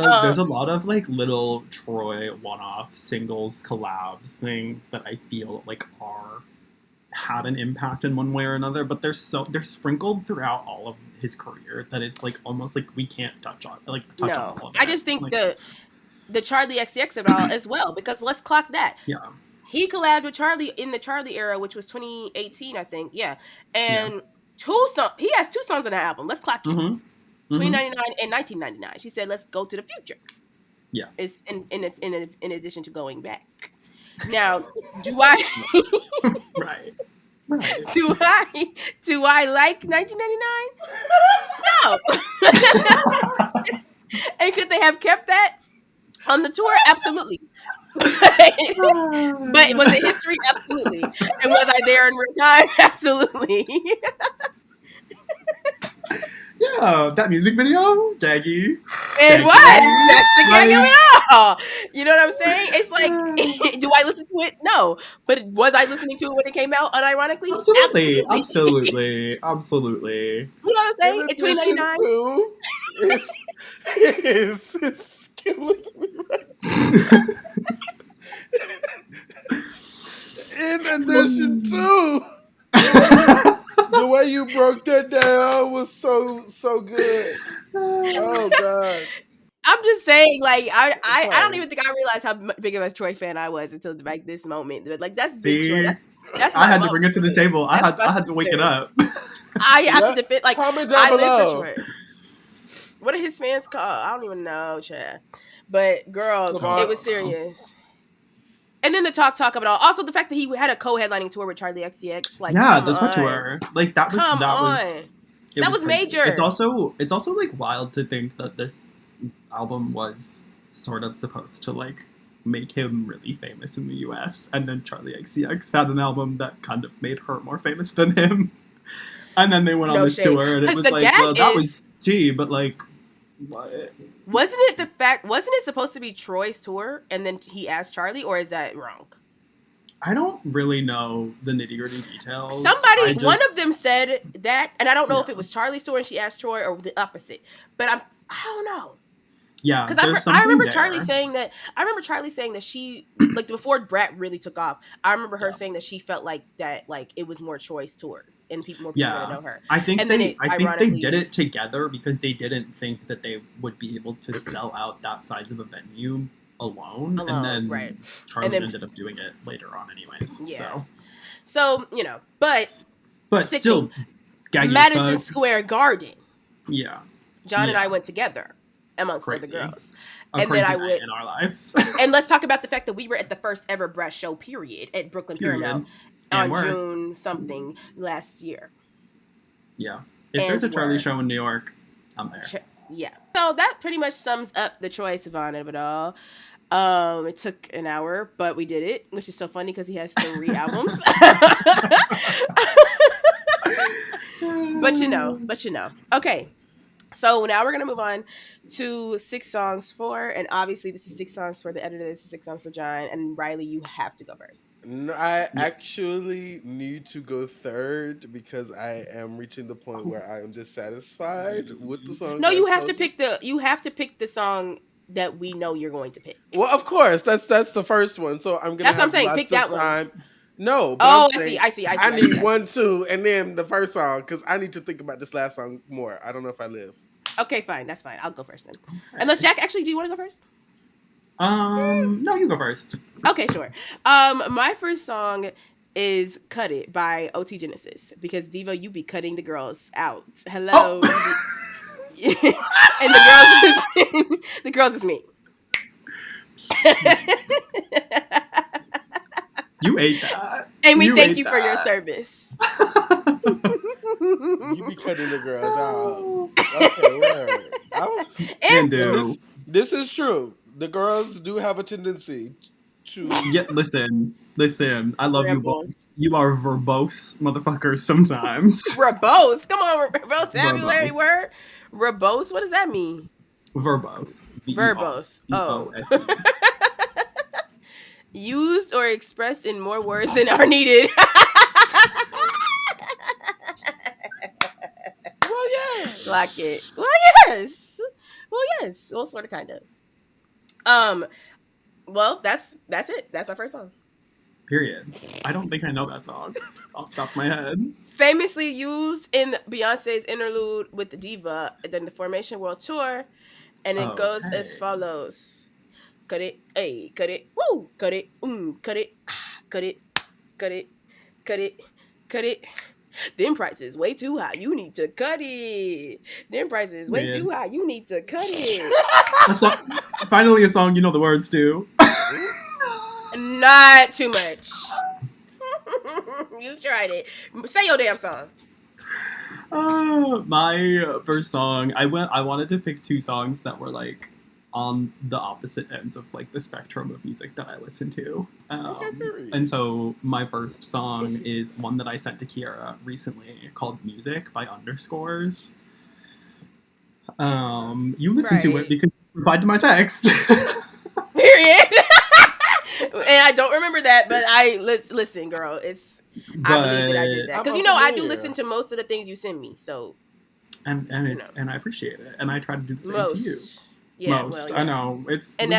of like little Troy one-off singles, collabs, things that I feel like are had an impact in one way or another, but they're sprinkled throughout all of his career that it's like almost like we can't touch on on all of it. I just think like, the Charlie XCX of it all as well, because let's clock that. yeah. He collabed with Charlie in the Charlie era, which was 2018, I think. Yeah. And he has 2 songs on that album. Let's clock it. Mm-hmm. 2099 and 1999. She said, let's go to the future. Yeah. It's in addition to going back. Now, do I right. do I like 1999? No. And could they have kept that on the tour? Absolutely. But was it history? Absolutely. And was I there in real time? Absolutely. Yeah, that music video, Gaggy. It was. That's the gag of it all. You know what I'm saying? It's like, do I listen to it? No. But was I listening to it when it came out, unironically? Absolutely. Absolutely. Absolutely. You know what I'm saying? It's 2099. It's killing me right. In addition to the way you broke that down was so good. Oh God. I'm just saying, like, I don't even think I realized how big of a Troy fan I was until like this moment. But like, that's big Troy. That's I had to bring it to the table. I had to wake it up. I have to defend. Like, comment down I live below. for Troy. What are his fans called? I don't even know, Chad. But girl, it was serious. And then the talk of it all. Also, the fact that he had a co-headlining tour with Charlie XCX. Like, yeah, this much tour. Like that was that was major. It's also like wild to think that this album was sort of supposed to like make him really famous in the US, and then Charlie XCX had an album that kind of made her more famous than him. And then they went on this tour, and it was like, well, that was tea, but like, what? Wasn't it supposed to be Troy's tour, and then he asked Charlie, or is that wrong? I don't really know the nitty-gritty details. One of them said that, and I don't know if it was Charlie's tour and she asked Troy, or the opposite. But I don't know. Yeah, because I remember Charlie saying that. I remember Charlie saying that she, like, before Brat really took off, I remember her saying that she felt like that, like, it was more Troy's tour and more people gonna know her. I think they did it together because they didn't think that they would be able to sell out that size of a venue alone, and then Charlie ended up doing it later on, anyways. Yeah. So but still, Madison Square Garden. Yeah. John and I went together amongst other girls. And then I went in our lives. And let's talk about the fact that we were at the first ever Brat show, period, at Brooklyn Paramount on June something last year. Yeah. If there's a Charlie show in New York, I'm there. Yeah. So that pretty much sums up the Troye Sivan of it all. It took an hour, but we did it, which is so funny because he has 3 albums. But you know. Okay. So now we're going to move on to 6 songs for, and obviously this is 6 songs for the editor, this is 6 songs for John, and Reilee, you have to go first. No, I actually need to go third because I am reaching the point where I am dissatisfied with the song. No, you have to pick the song that we know you're going to pick. Well, of course, that's the first one. So I'm going to That's what I'm saying, pick that one. No, but I see. I need 1, 2, and then the first song because I need to think about this last song more. I don't know if I live. Okay, fine. That's fine. I'll go first then. Okay. Unless Jack, actually, do you want to go first? No, you go first. Okay, sure. My first song is "Cut It" by OT Genesis because Diva, you be cutting the girls out. Hello, and the girls is me. You ate that. And we You thank ate you for your that. service. You be cutting the girls out. Okay, word. And And This is true. The girls do have a tendency to. yeah, listen. I love you both. ramble. You are verbose motherfuckers sometimes. Verbose. Come on, vocabulary Verbose. word. Verbose. What does that mean? Verbose. Verbose. Oh. VERBOSE. Used or expressed in more words than are needed. Well, yeah. Like it. Well, yes. Well, yes. Well, sort of, kind of. Well, that's it. That's my first song. Period. I don't think I know that song off the top of my head. Famously used in Beyonce's interlude with the diva during the Formation World Tour, and it goes as Okay. follows: cut it, ay, cut it, woo, cut it, cut it, cut it, cut it, cut it, cut it. Them prices way too high. You need to cut it. Them prices way Man. too high. You need to cut it. Finally, a song you know the words to. Not too much. You tried it. Say your damn song. My first song, I wanted to pick two songs that were like on the opposite ends of like the spectrum of music that I listen to. And so my first song is one that I sent to Kiara recently called Music by Underscores. You listened to it because you replied to my text. Period. And I don't remember that, but listen, girl. I believe that I did that because I do listen to most of the things you send me. So, and I appreciate it, and I try to do the same to you. Yeah, most. Well, yeah. I know it's and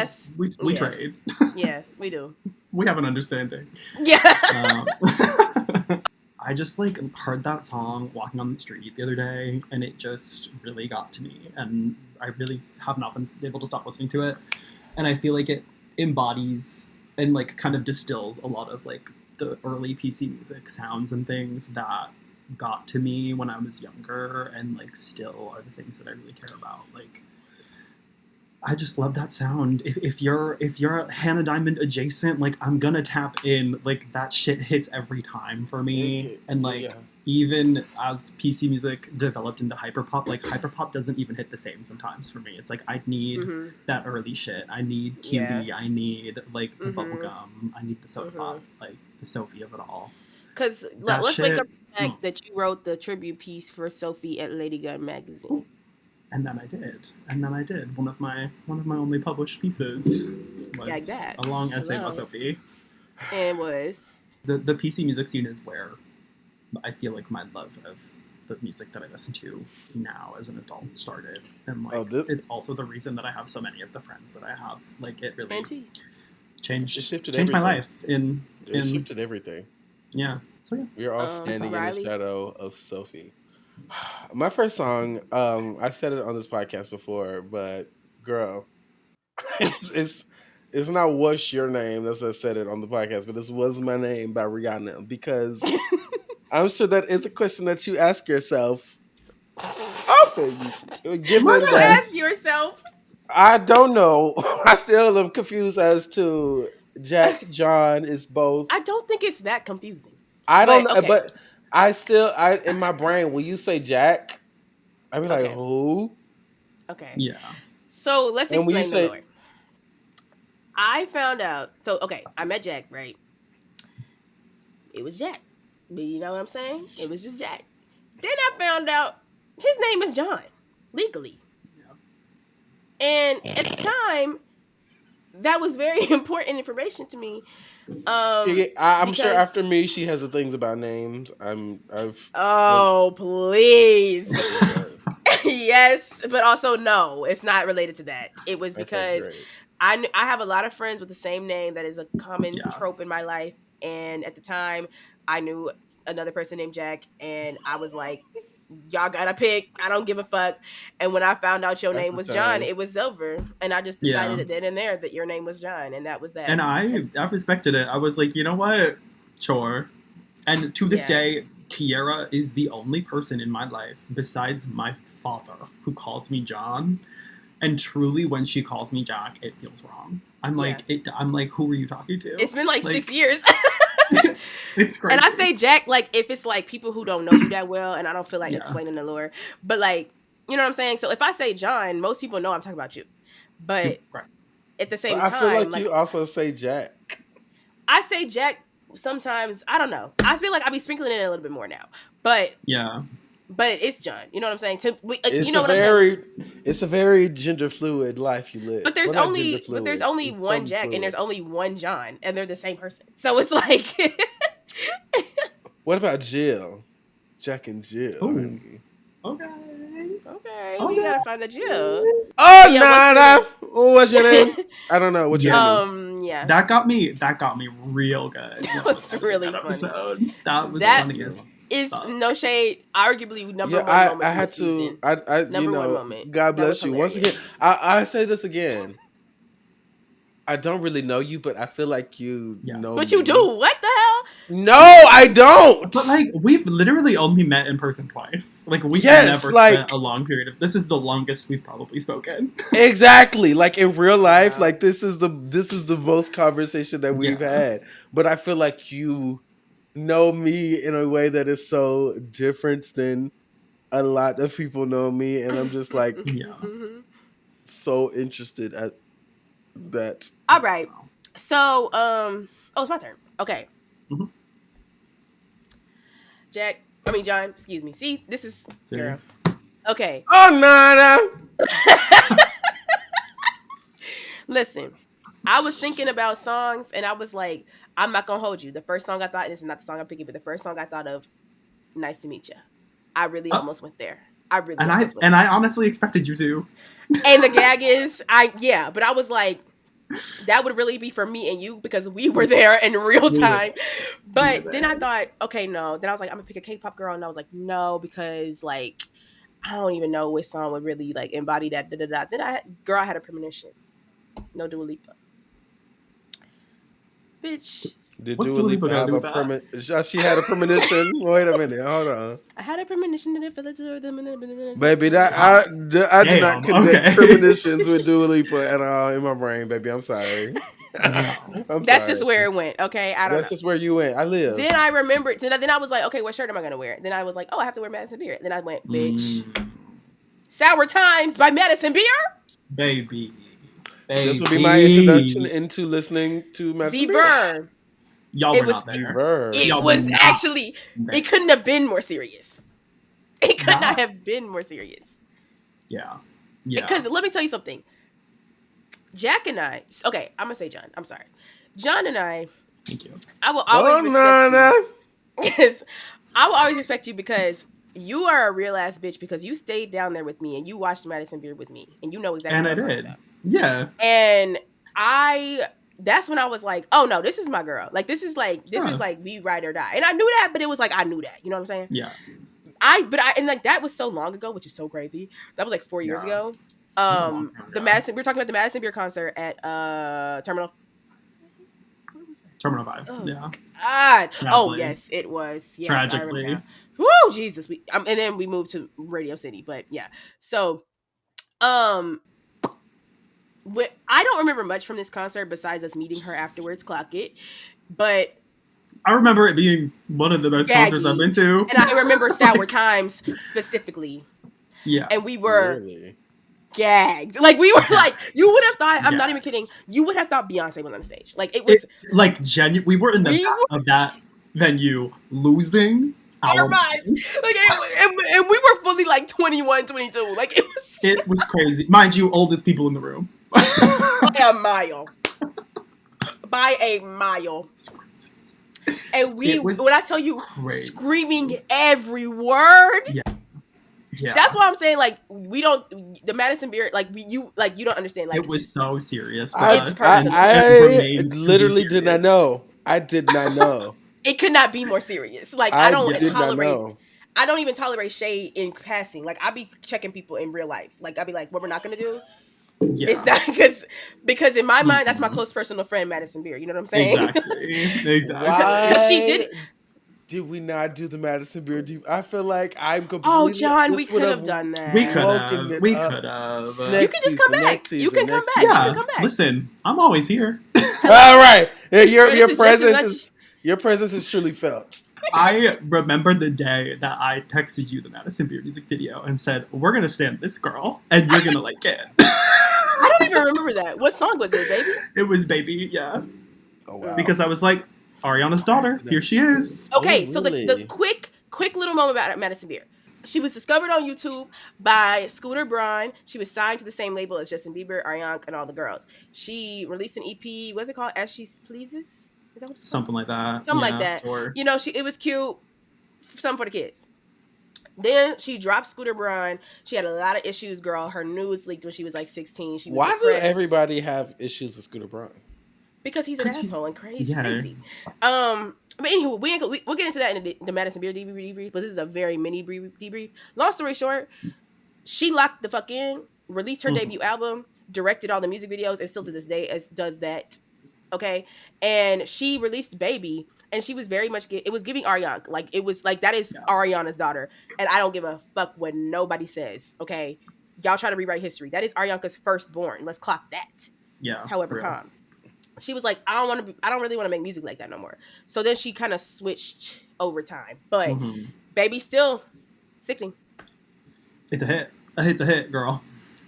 we trade. Yeah, we do. We have an understanding. Yeah. I just like heard that song walking on the street the other day, and it just really got to me, and I really have not been able to stop listening to it. And I feel like it embodies and like kind of distills a lot of like the early PC music sounds and things that got to me when I was younger, and like still are the things that I really care about. Like, I just love that sound. If you're Hannah Diamond adjacent, like I'm gonna tap in. Like that shit hits every time for me. And like even as PC music developed into hyperpop, like hyperpop doesn't even hit the same sometimes for me. It's like I need that early shit. I need Cutie. I need like the bubblegum. I need the soda pop, like the Sophie of it all. Because let's wake up the fact that you wrote the tribute piece for Sophie at Lady Gun magazine. And then I did. One of my only published pieces was a long essay about Sophie. And was the PC music scene is where I feel like my love of the music that I listen to now as an adult started, and like it's also the reason that I have so many of the friends that I have. Like it really changed my life. It shifted everything. Yeah. So yeah, we're all standing in the shadow of Sophie. My first song, I've said it on this podcast before, but girl, it's not "What's Your Name" as I said it on the podcast, but this was my name by Rihanna, because I'm sure that is a question that you ask yourself often. Given that ask yourself, I don't know, I still am confused as to Jack John is both. I don't think it's that confusing. I don't know, but I in my brain, when you say Jack, I be like, who? Okay. Yeah. So let's explain the lore. I found out. So I met Jack, right? It was Jack. But you know what I'm saying? It was just Jack. Then I found out his name is John, legally. Yeah. And at the time, that was very important information to me. I'm sure after me, she has the things about names. Please. Yes, but also no, it's not related to that. It was because I have a lot of friends with the same name that is a common trope in my life. And at the time, I knew another person named Jack, and I was like, y'all gotta pick. I don't give a fuck. And when I found out your name was John, it was over. And I just decided then and there that your name was John, and that was that. And I respected it. I was like, you know what? Sure. And to this day, Kiara is the only person in my life besides my father who calls me John. And truly, when she calls me Jack, it feels wrong. I'm like, I'm like, who are you talking to? It's been like 6 years. It's crazy. And I say Jack, like, if it's like people who don't know you that well, and I don't feel like Yeah. explaining the lore, but like, you know what I'm saying? So if I say John, most people know I'm talking about you. But Right. at the same But I feel time, like you also say Jack. I say Jack sometimes. I don't know. I feel like I be sprinkling it a little bit more now. But Yeah. it's John. You know what I'm saying? It's you know a what I'm saying? it's a very gender fluid life you live. But there's Well, not gender only fluid. It's one some Jack and there's fluid. only one John, and they're the same person. So it's like, What about Jill? Jack and Jill, Ooh. honey. Okay. okay, we gotta find a Jill. Oh, But yeah, what's your name? I don't know. What's your Yeah. name? Yeah, That got me real good. That when I was editing really that funny. episode. That was That funny as is fuck. no shade. Arguably number Yeah, one moment I from had the to. season. I you Number one know, moment. God That was bless you. Once again, hilarious. I say this again. I don't really know you, but I feel like you Yeah. know But me. you do. What the hell? No, I don't. But like we've literally only met in person twice. Like we've Yes, never like- spent a long period of. This is the longest we've probably spoken. Exactly. Like in real life, Wow. like this is the most conversation that we've Yeah. had. But I feel like you know me in a way that is so different than a lot of people know me, and I'm just like Yeah. so interested at that. All right. So, oh, it's my turn. Okay. Mhm. John, excuse me. See, this is See? girl. Okay. Oh no. Listen, I was thinking about songs and I was like, I'm not gonna hold you. The first song I thought, this is not the song I'm picking, but the first song I thought of, Nice to Meet You. I really almost went there. I honestly expected you to. And the gag is, but I was like, that would really be for me and you because we were there in real time. But then I thought, okay, no. Then I was like, I'm gonna pick a K-pop girl, and I was like, no, because like I don't even know which song would really like embody that. Then I had a premonition. No Dua Lipa. Bitch. Did What's Dua Dua Lipa Lipa gonna have do a with that? permit? She had a premonition. Wait a minute, hold on, I had a premonition that if I let her baby. That I do not connect okay. premonitions with Dua Lipa at all in my brain, baby. I'm sorry. Wow. That's just where it went. Okay, I don't That's know. just where you went. I live. Then I remembered. Then I was like, okay, what shirt am I gonna wear? Then I was like, oh, I have to wear Madison Beer. Then I went, bitch. Sour Times by Madison Beer. Baby. This will be my introduction into listening to Madison Beer. Dever. Y'all It were was- not there. Dever. It Y'all was were not actually. there. It couldn't have been more serious. It could Nah. not have been more serious. Yeah. Yeah. Because let me tell you something. Jack and I. Okay, I'm gonna say John. I'm sorry. John and I. Thank you. I will always respect no. you. Because I will always respect you because you are a real ass bitch because you stayed down there with me and you watched Madison Beer with me and you know exactly And what I I'm talking did. about. Yeah. And that's when I was like, oh no, this is my girl. Like this is like we ride or die. And I knew that, but it was like I knew that. You know what I'm saying? Yeah. And like that was so long ago, which is so crazy. That was like 4 years Yeah. ago. was a long time The ago. Madison, we were talking about the Madison Beer concert at Terminal. What was that? Terminal 5. Oh, Yeah. God. Oh Sadly. yes, it was. Yes, Tragically. I remember now. Woo, Jesus. And then we moved to Radio City, but yeah. So, I don't remember much from this concert besides us meeting her afterwards. Clock it, but I remember it being one of the best concerts I've been to. and I remember Sour Times specifically. Yeah. And we were Really? gagged. Like we were like, you would have thought. I'm not even kidding. You would have thought Beyonce was on the stage. Like it was like genuine. We were in the back of that venue losing our minds. Like and we were fully like 21, 22. Like it was crazy. Mind you, oldest people in the room. by a mile. By a mile. And when I tell you, screaming every word. Yeah. Yeah. That's why I'm saying, like, the Madison Beer, like, you don't understand. Like, it was so serious for I us. I literally did not know. I did not know. It could not be more serious. Like, I don't even tolerate shade in passing. Like, I be checking people in real life. Like, I be like, what we're not gonna do. Yeah. It's not because in my mind, that's my close personal friend, Madison Beer. You know what I'm saying? Exactly. Because she did. Did we not do the Madison Beer? I feel like I'm completely. Oh, John, we could have done that. We could have. We could have. You can just come back. You can come back. Yeah. You can come back. Listen, I'm always here. All right. Your presence is. Your presence is truly felt. I remember the day that I texted you the Madison Beer music video and said, we're going to stand this girl and you're going to like it. I don't even remember that. What song was it, baby? It was Baby, yeah. Oh, wow. Because I was like, Ariana's daughter, here she is. Okay, Oh, so really? the quick little moment about Madison Beer. She was discovered on YouTube by Scooter Braun. She was signed to the same label as Justin Bieber, Ariana, and all the girls. She released an EP. What's it called? As She Pleases? Is that what it's Something like that. Something like that. Sure. You know, it was cute. Something for the kids. Then she dropped Scooter Braun. She had a lot of issues, girl. Her nudes leaked when she was like 16. She was Why depressed. do everybody have issues with Scooter Braun? Because he's an asshole and crazy. Yeah. Crazy. But anywho, we'll get into that in the Madison Beer debrief, but this is a very mini debrief. Long story short, she locked the fuck in, released her debut album, directed all the music videos, and still to this day does that. Okay, and she released Baby, and she was very much it was giving Ariana, like it was like that is Ariana's daughter, and I don't give a fuck what nobody says. Okay, y'all try to rewrite history. That is Ariana's firstborn. Let's clock that. Yeah. However, calm. She was like, I don't really want to make music like that no more. So then she kind of switched over time. But Baby still sickening. It's a hit. A hit's a hit, girl.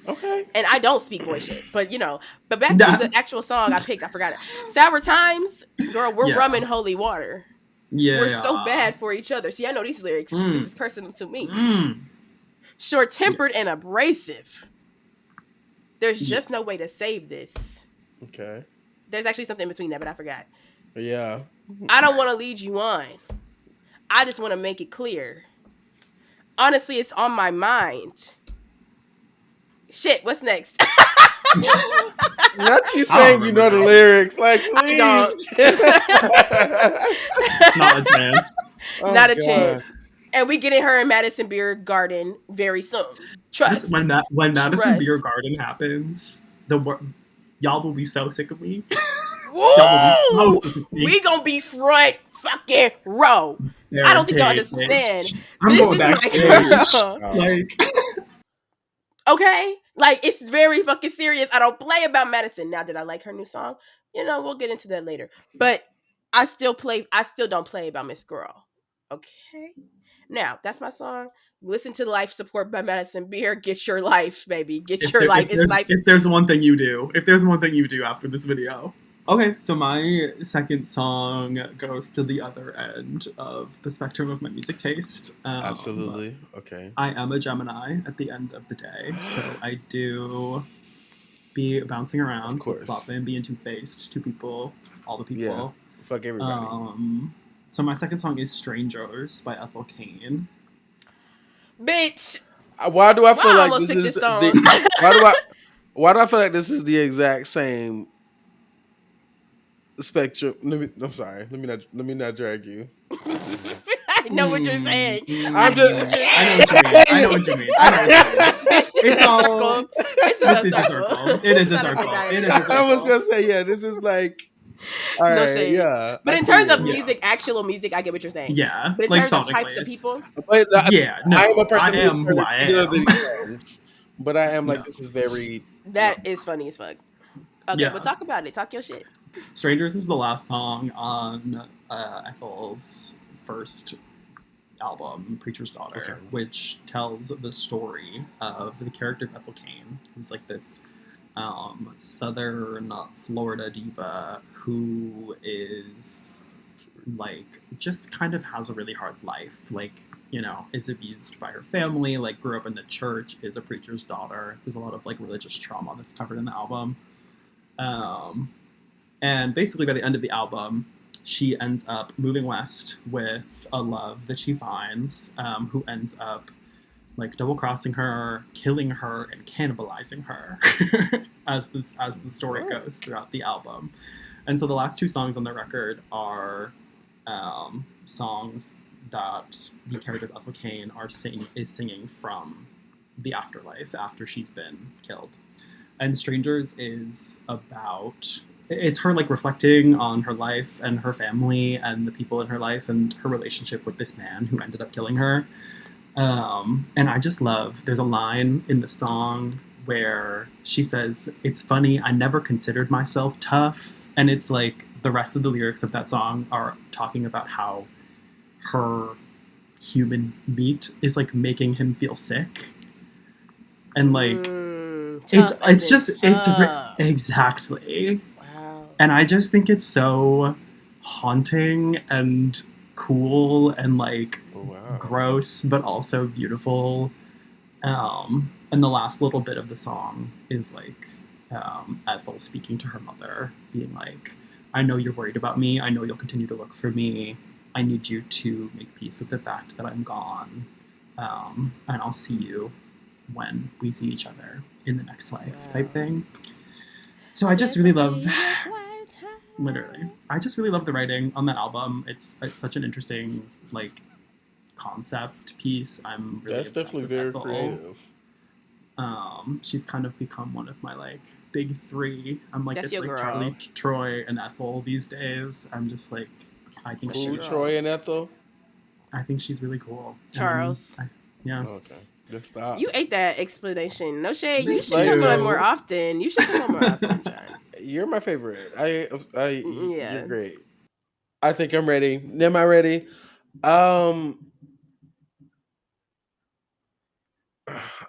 Okay. And I don't speak boy shit, but you know. But back to the actual song I picked, I forgot it. Sour Times, girl, we're rum and holy water. Yeah. We're so bad for each other. See, I know these lyrics. This is personal to me. Short-tempered and abrasive. There's just no way to save this. Okay. There's actually something in between that, but I forgot. Yeah. I don't want to lead you on. I just want to make it clear. Honestly, it's on my mind. Shit, what's next? Not you saying you know the lyrics. Like, please. Not a chance. Oh, Not a God. chance. And we getting her in Madison Beer Garden very soon. Trust. When Madison Beer Garden happens, y'all will be so sick of me. Woo! We gonna be front fucking row. I don't think y'all understand. I'm going backstage. Like, okay, like it's very fucking serious. I don't play about Madison. Now, did I like her new song? You know, we'll get into that later. But I still don't play about Miss Girl. Okay. Now, that's my song. Listen to Life Support by Madison Beer. Get your life, baby. Get your life. If there's one thing you do after this video. Okay, so my second song goes to the other end of the spectrum of my music taste. Absolutely. Okay. I am a Gemini at the end of the day, so I do be bouncing around, flip-flopping, being two-faced, two people, all the people. Yeah, fuck everybody. So my second song is Strangers by Ethel Cain. Bitch! Why do I feel like this is why do I feel like this is the exact same spectrum? I'm sorry. Let me not drag you. I know what you're saying. I know what you mean. It's all. This is a circle. It is a circle. I was gonna say, yeah, this is like. All right, no shade. Yeah. But in terms of music, actual music, I get what you're saying. Yeah. But in terms of types of people. Yeah. No, I am a person who I am. But I am like, this is very. That is funny as fuck. Okay, but talk about it. Talk your shit. Strangers is the last song on Ethel's first album, Preacher's Daughter, which tells the story of the character of Ethel Cain, who's like this southern Florida diva who is like just kind of has a really hard life, like, you know, is abused by her family, like grew up in the church, is a preacher's daughter. There's a lot of like religious trauma that's covered in the album. And basically by the end of the album, she ends up moving west with a love that she finds, who ends up like double-crossing her, killing her, and cannibalizing her as the story goes throughout the album. And so the last two songs on the record are songs that the character of Ethel Cain is singing from the afterlife after she's been killed. And Strangers is about... It's her like reflecting on her life and her family and the people in her life and her relationship with this man who ended up killing her. And I just love, there's a line in the song where she says, "It's funny, I never considered myself tough." And it's like the rest of the lyrics of that song are talking about how her human meat is like making him feel sick, and like Tough as it's in just tough. exactly. Wow. And I just think it's so haunting and cool and like Wow. gross, but also beautiful. And the last little bit of the song is like Ethel speaking to her mother, being like, I know you're worried about me. I know you'll continue to look for me. I need you to make peace with the fact that I'm gone. And I'll see you when we see each other in the next life, type thing. So I just really love, literally, I just really love the writing on that album. It's such an interesting like concept piece. I'm really That's obsessed definitely with very Ethel. creative. She's kind of become one of my like big three. I'm like, That's it's your like girl. Charlie, Troye, and Ethel these days. I'm just like, I think That's your Who, she's, girl. Troy and Ethel? I think she's really cool. Charles. Yeah. Okay, let's stop. You ate that explanation. No shade. You Thank should come on more you. often. You should come on more often, John. You're my favorite. You're Yeah. great. I think I'm ready. Am I ready? Um,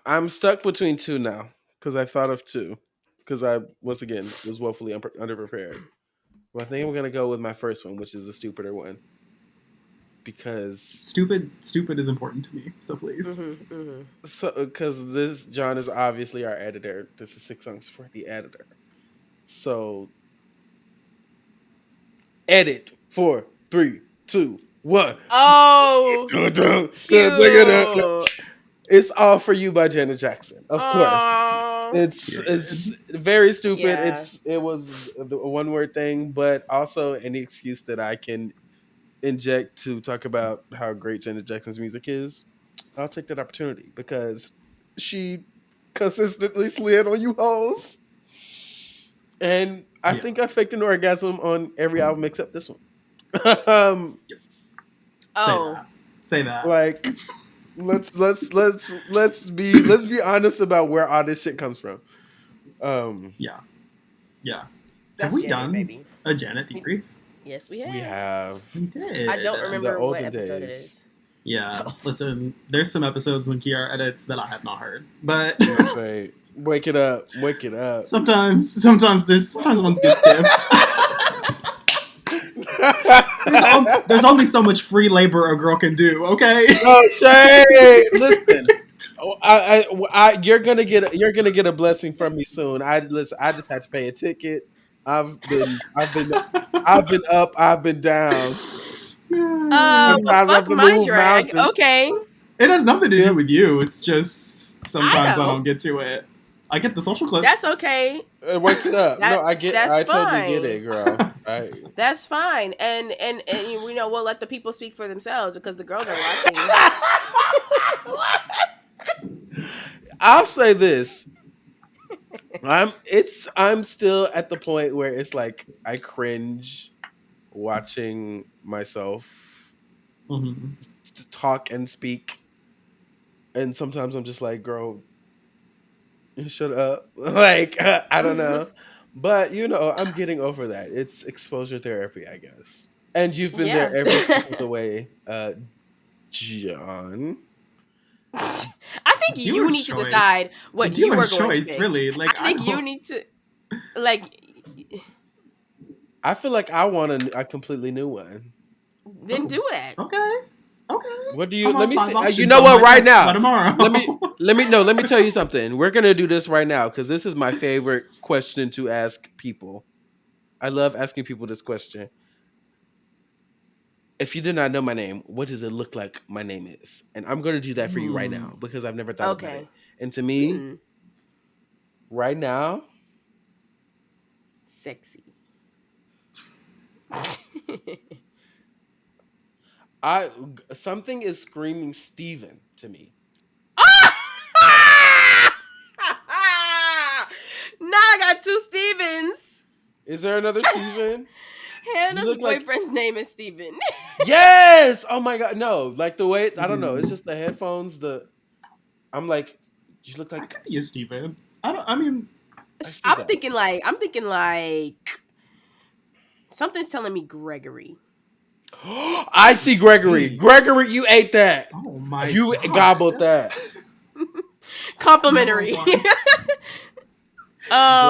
I'm stuck between two now because I thought of two because I once again was woefully underprepared. Well, I think I'm gonna go with my first one, which is the stupider one, because Stupid is important to me. So please. because this John is obviously our editor. This is 6 songs for the editor. So edit 4, 3, 2, 1. Oh, cute. It's All For You by Janet Jackson. Of course. Oh, It's very stupid. yeah. It was a one word thing, but also any excuse that I can inject to talk about how great Janet Jackson's music is. I'll take that opportunity because she consistently slid on you hoes. And I think I faked an orgasm on every album except this one. Oh, Say that. Like let's be honest about where all this shit comes from. Yeah. Have that's we Janet, done baby. a Janet debrief? Yes, we We have. have We did. I don't the remember what olden episode it days. is. Yeah. Listen, there's some episodes when Kiara edits that I have not heard, but That's right. Wake it up. sometimes ones get skipped. There's only so much free labor a girl can do. Okay. No shade. Listen, you're gonna get a blessing from me soon. I just had to pay a ticket. I've been up. I've been down. But Sometimes I have fuck to my move drag. mountains. Okay, It has nothing to do Yep. with you. It's just I sometimes I know. don't get to it. I get the social clips. That's okay. Wake it up. No, That's I totally get fine. it, girl. That's fine. And we'll let the people speak for themselves because the girls are watching. I'll say this. I'm still at the point where it's like I cringe watching myself Mhm. talk and speak. And sometimes I'm just like, girl, shut up. Like, I don't know. But, I'm getting over that. It's exposure therapy, I guess. And you've been Yeah. there every step of the way, John. I think you Dealer's need to decide choice. what you are Dealer's going to choice, pick. really. Like I think you need to like I feel like I want a completely new one. then do it. Okay. What do I you? Let want me 5 see. You options know on what? my Right desk by now, tomorrow. let me tell you something. We're gonna do this right now because this is my favorite question to ask people. I love asking people this question. If you did not know my name, what does it look like my name is? And I'm gonna do that for you right now because I've never thought about it. Okay. And to me, right now, Sexy. something is screaming Steven to me. Now I got two Stevens. Is there another Steven? You Hannah's look like boyfriend's name is Steven. yes. Oh my god, no! Like the way I don't know. It's just the headphones. I'm like, you look I like could be a Steven. I mean, I see I'm that. thinking like Something's telling me Gregory. I see Gregory. Thanks. Gregory, you ate that. Oh my You god. gobbled that. Complimentary. Number one.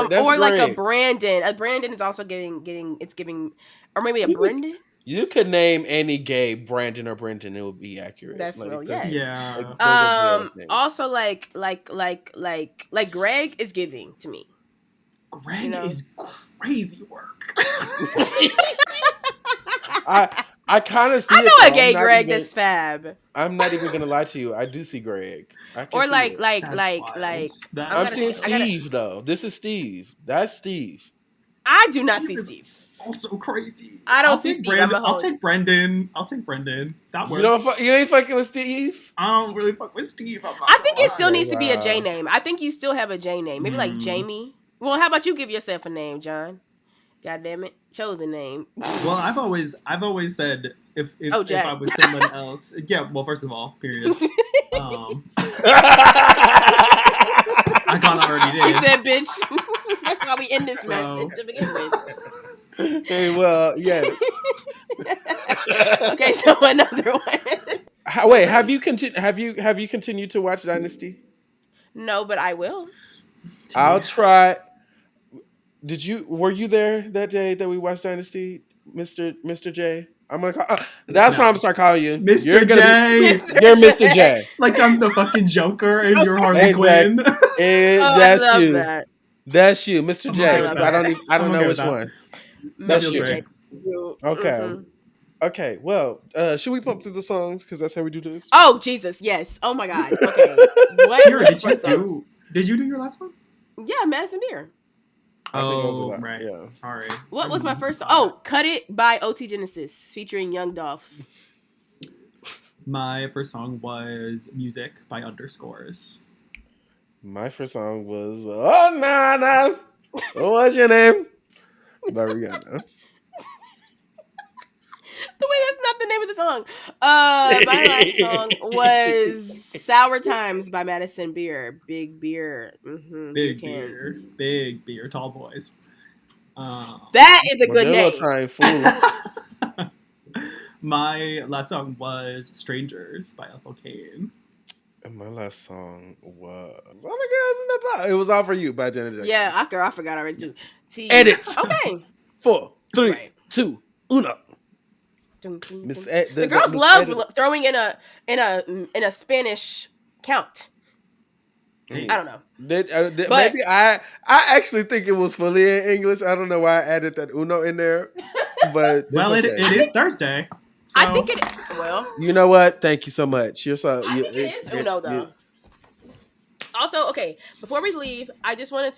That's Or like a great. Brandon. A Brandon is also getting it's giving, or maybe a Brendan. You could name any gay Brandon or Brendan, it would be accurate. That's real, Like yes. like Yeah. those are real things. Also like Greg is giving to me. Greg You know? is crazy work. I kind of see I it. know Though. a gay Greg that's fab. I'm not even gonna lie to you. I do see Greg. I can Or see it. That's wild. I'm That's seeing wild. Steve though. This is Steve. That's Steve. I do not Steve see is Steve. Also crazy. I don't see Steve. I'll take Brendan. I'll take Brendan. That You works. don't. You ain't fucking with Steve. I don't really fuck with Steve. I think it still Okay, needs to be a J wow. name. I think you still have a J name. Maybe like Jamie. Well, how about you give yourself a name, John? God damn it. Chosen name. Well, I've always said if Jack. I was someone else, yeah. Well, first of all, period. I kind of already did. He said, "Bitch." That's why we end this message to begin with. Hey, well, yes. Okay, so another one. Wait, have you continued to watch Dynasty? No, but I will. I'll try. Were you there that day that we watched Dynasty, Mr. J? I'm gonna call. That's what I'm gonna start calling you, Mr. J. You're Mr. J. Like I'm the fucking Joker and you're Harley Exactly. Quinn. I love you. that. That's you, Mr. I'm J. okay Because with that. I don't I'm know okay which with that. one. That That's feels you. right. Okay. Mm-hmm. Okay. Well, should we pump through the songs? Because that's how we do this. Oh Jesus, yes. Oh my God. Okay. What? Kira, did you do your last one? Yeah, Madison Beer. I think it was a lot. Right. Yeah. Sorry. What was my first? Oh, Cut It by OT Genesis featuring Young Dolph. My first song was Music by Underscores. My first song was Oh Nana. What's your name? By Rihanna. The way that's not the name of the song. My last song was Sour Times by Madison Beer. Big beer. Mm-hmm. Big Kansas. beer. Big beer. Tall boys. That is a good name. Time, fool. My last song was Strangers by Ethel Cain. And my last song was It was All For You by Janet Jackson. Yeah, I forgot already too. Edit. Okay. 4, 3, Right. 2, 1. The girls love throwing in a Spanish count. Hey. I don't know. But maybe I actually think it was fully in English. I don't know why I added that uno in there. But well, okay. it is Thursday. So. I think it. Well, you know what? Thank you so much. You're so. I think it is uno though. Also, okay. Before we leave, I just wanted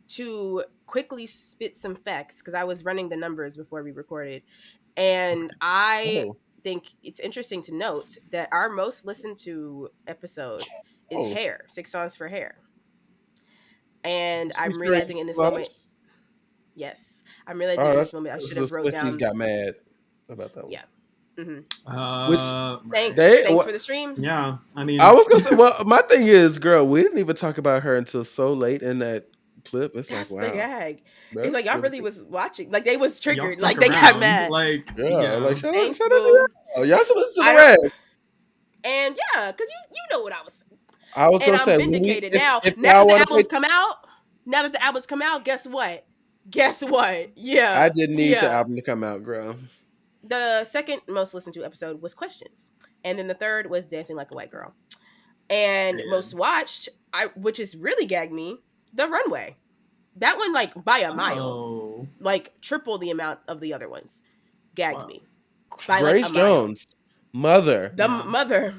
to quickly spit some facts because I was running the numbers before we recorded, and I think it's interesting to note that our most listened to episode is Hair, 6 songs for Hair. And I'm realizing in this moment, yes, I'm realizing in this moment I should have wrote down. Got mad about that one. Yeah. Mm-hmm. Thanks for the streams. Yeah, I mean, I was gonna say. Well, my thing is, girl, we didn't even talk about her until so late in that clip. It's that's like, wow. the gag. It's like y'all really was watching. Like they was triggered. Like around. They got mad. Like like shout out to y'all. Y'all should listen to the rest. And yeah, because you know what I was saying. I was gonna say, I'm vindicated now. If now that the albums come out, guess what? Yeah, I didn't need the album to come out, girl. The second most listened to episode was Questions, and then the third was Dancing Like a White Girl, and most watched, which is really gagged me, The Runway. That one, like by a mile, like triple the amount of the other ones, gagged me. By Grace Jones, Mother, Mother.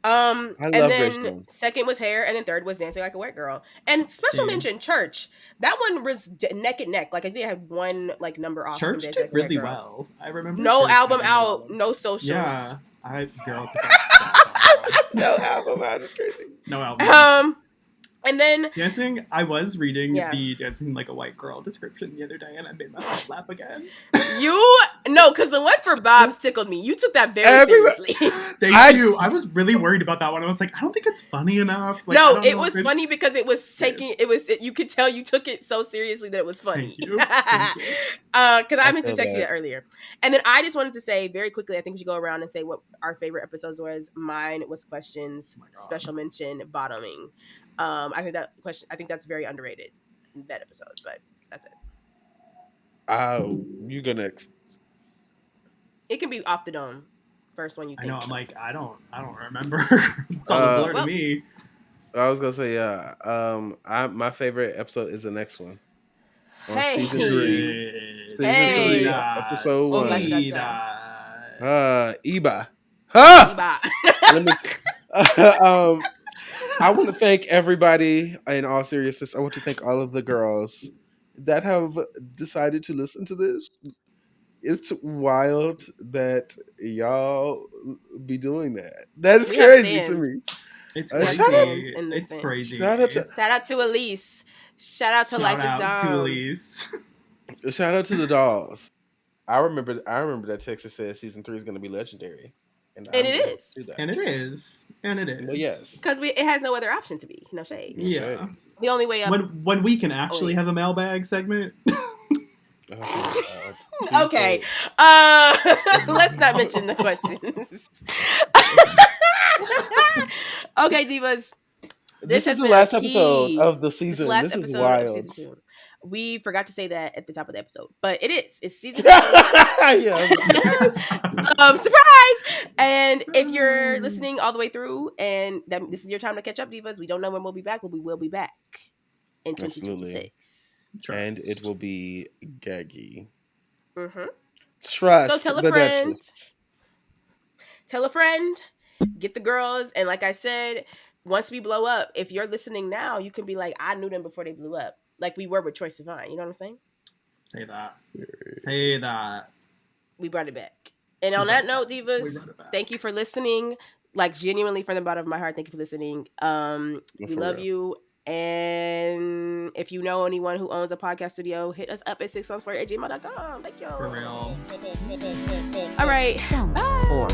I and love then second was Hair, and then third was Dancing Like a White Girl. And special mention, Church. That one was neck and neck. Like I think I had one like number off. Church did like really well. I remember. No album out, no socials. Yeah, no album out. It's crazy. No album. And then dancing. I was reading the Dancing Like a White Girl description the other day, and I made myself laugh again. You No, because the one for Bob's tickled me. You took that very Everybody- seriously. Thank you. I was really worried about that one. I was like, I don't think it's funny enough. Like, I No, don't it know was if funny it's- because it was taking. You could tell you took it so seriously that it was funny. Thank you. Thank you. Because I I meant to feel text you that. that earlier. And then I just wanted to say very quickly, I think we should go around and say what our favorite episodes was. Mine was questions, Oh my God. special mention, bottoming. I think that's very underrated, that episode, but that's it. You go next. It can be off the dome. First one you I think. know. I'm of. like, I don't remember. It's all a blur to Well- me. I was gonna say my favorite episode is the next one on Hey. season 3. Good. Season Hey. 3, that. episode Oh, 1. shut See up. that. Iba. Ha! Bye. Let me. I want to thank everybody. In all seriousness, I want to thank all of the girls that have decided to listen to this. It's wild that y'all be doing that. That is We have crazy to stands. me. It's Shout crazy. out- in this It's thing. crazy. Shout out to Shout out to Elise. Shout out to Shout Life is out to Dumb. Elise. Shout out to the dolls. I remember that Texas said season 3 is going to be legendary, And I'm it gonna is. do that. And it is. And it is. Well, yes. Because it has no other option to be. No shade. Yeah. The only way up. When we can actually wait. have a mailbag segment. Oh, God. Please Okay. don't. Let's not mention the questions. Okay, divas. This has is the been last a episode key. of the This season. last This is episode wild. of season 2. We forgot to say that at the top of the episode, but it is. It's season 2. Yeah. Surprise! And if you're listening all the way through, and this is your time to catch up, divas. We don't know when we'll be back, but we will be back in Absolutely. 2026. And it will be gaggy. Mm-hmm. Trust So tell a the friend. Duchess. Tell a friend. Get the girls. And like I said, once we blow up, if you're listening now, you can be like, I knew them before they blew up. Like we were with Troye Sivan. You know what I'm saying? Say that. Say that. We brought it back. And on that note, divas, thank you for listening. Like genuinely from the bottom of my heart, thank you for listening. We love you. And if you know anyone who owns a podcast studio, hit us up at 6songs4@gmail.com. Thank you. For real. All right. Songs Bye. 4.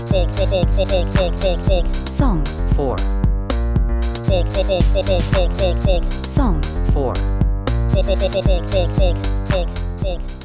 Six, six, six, six, six, six, six, six. Songs 4. Six, six, six, six, six, six, six, six. Songs 4. Six, six, six, six, six, six, six, six.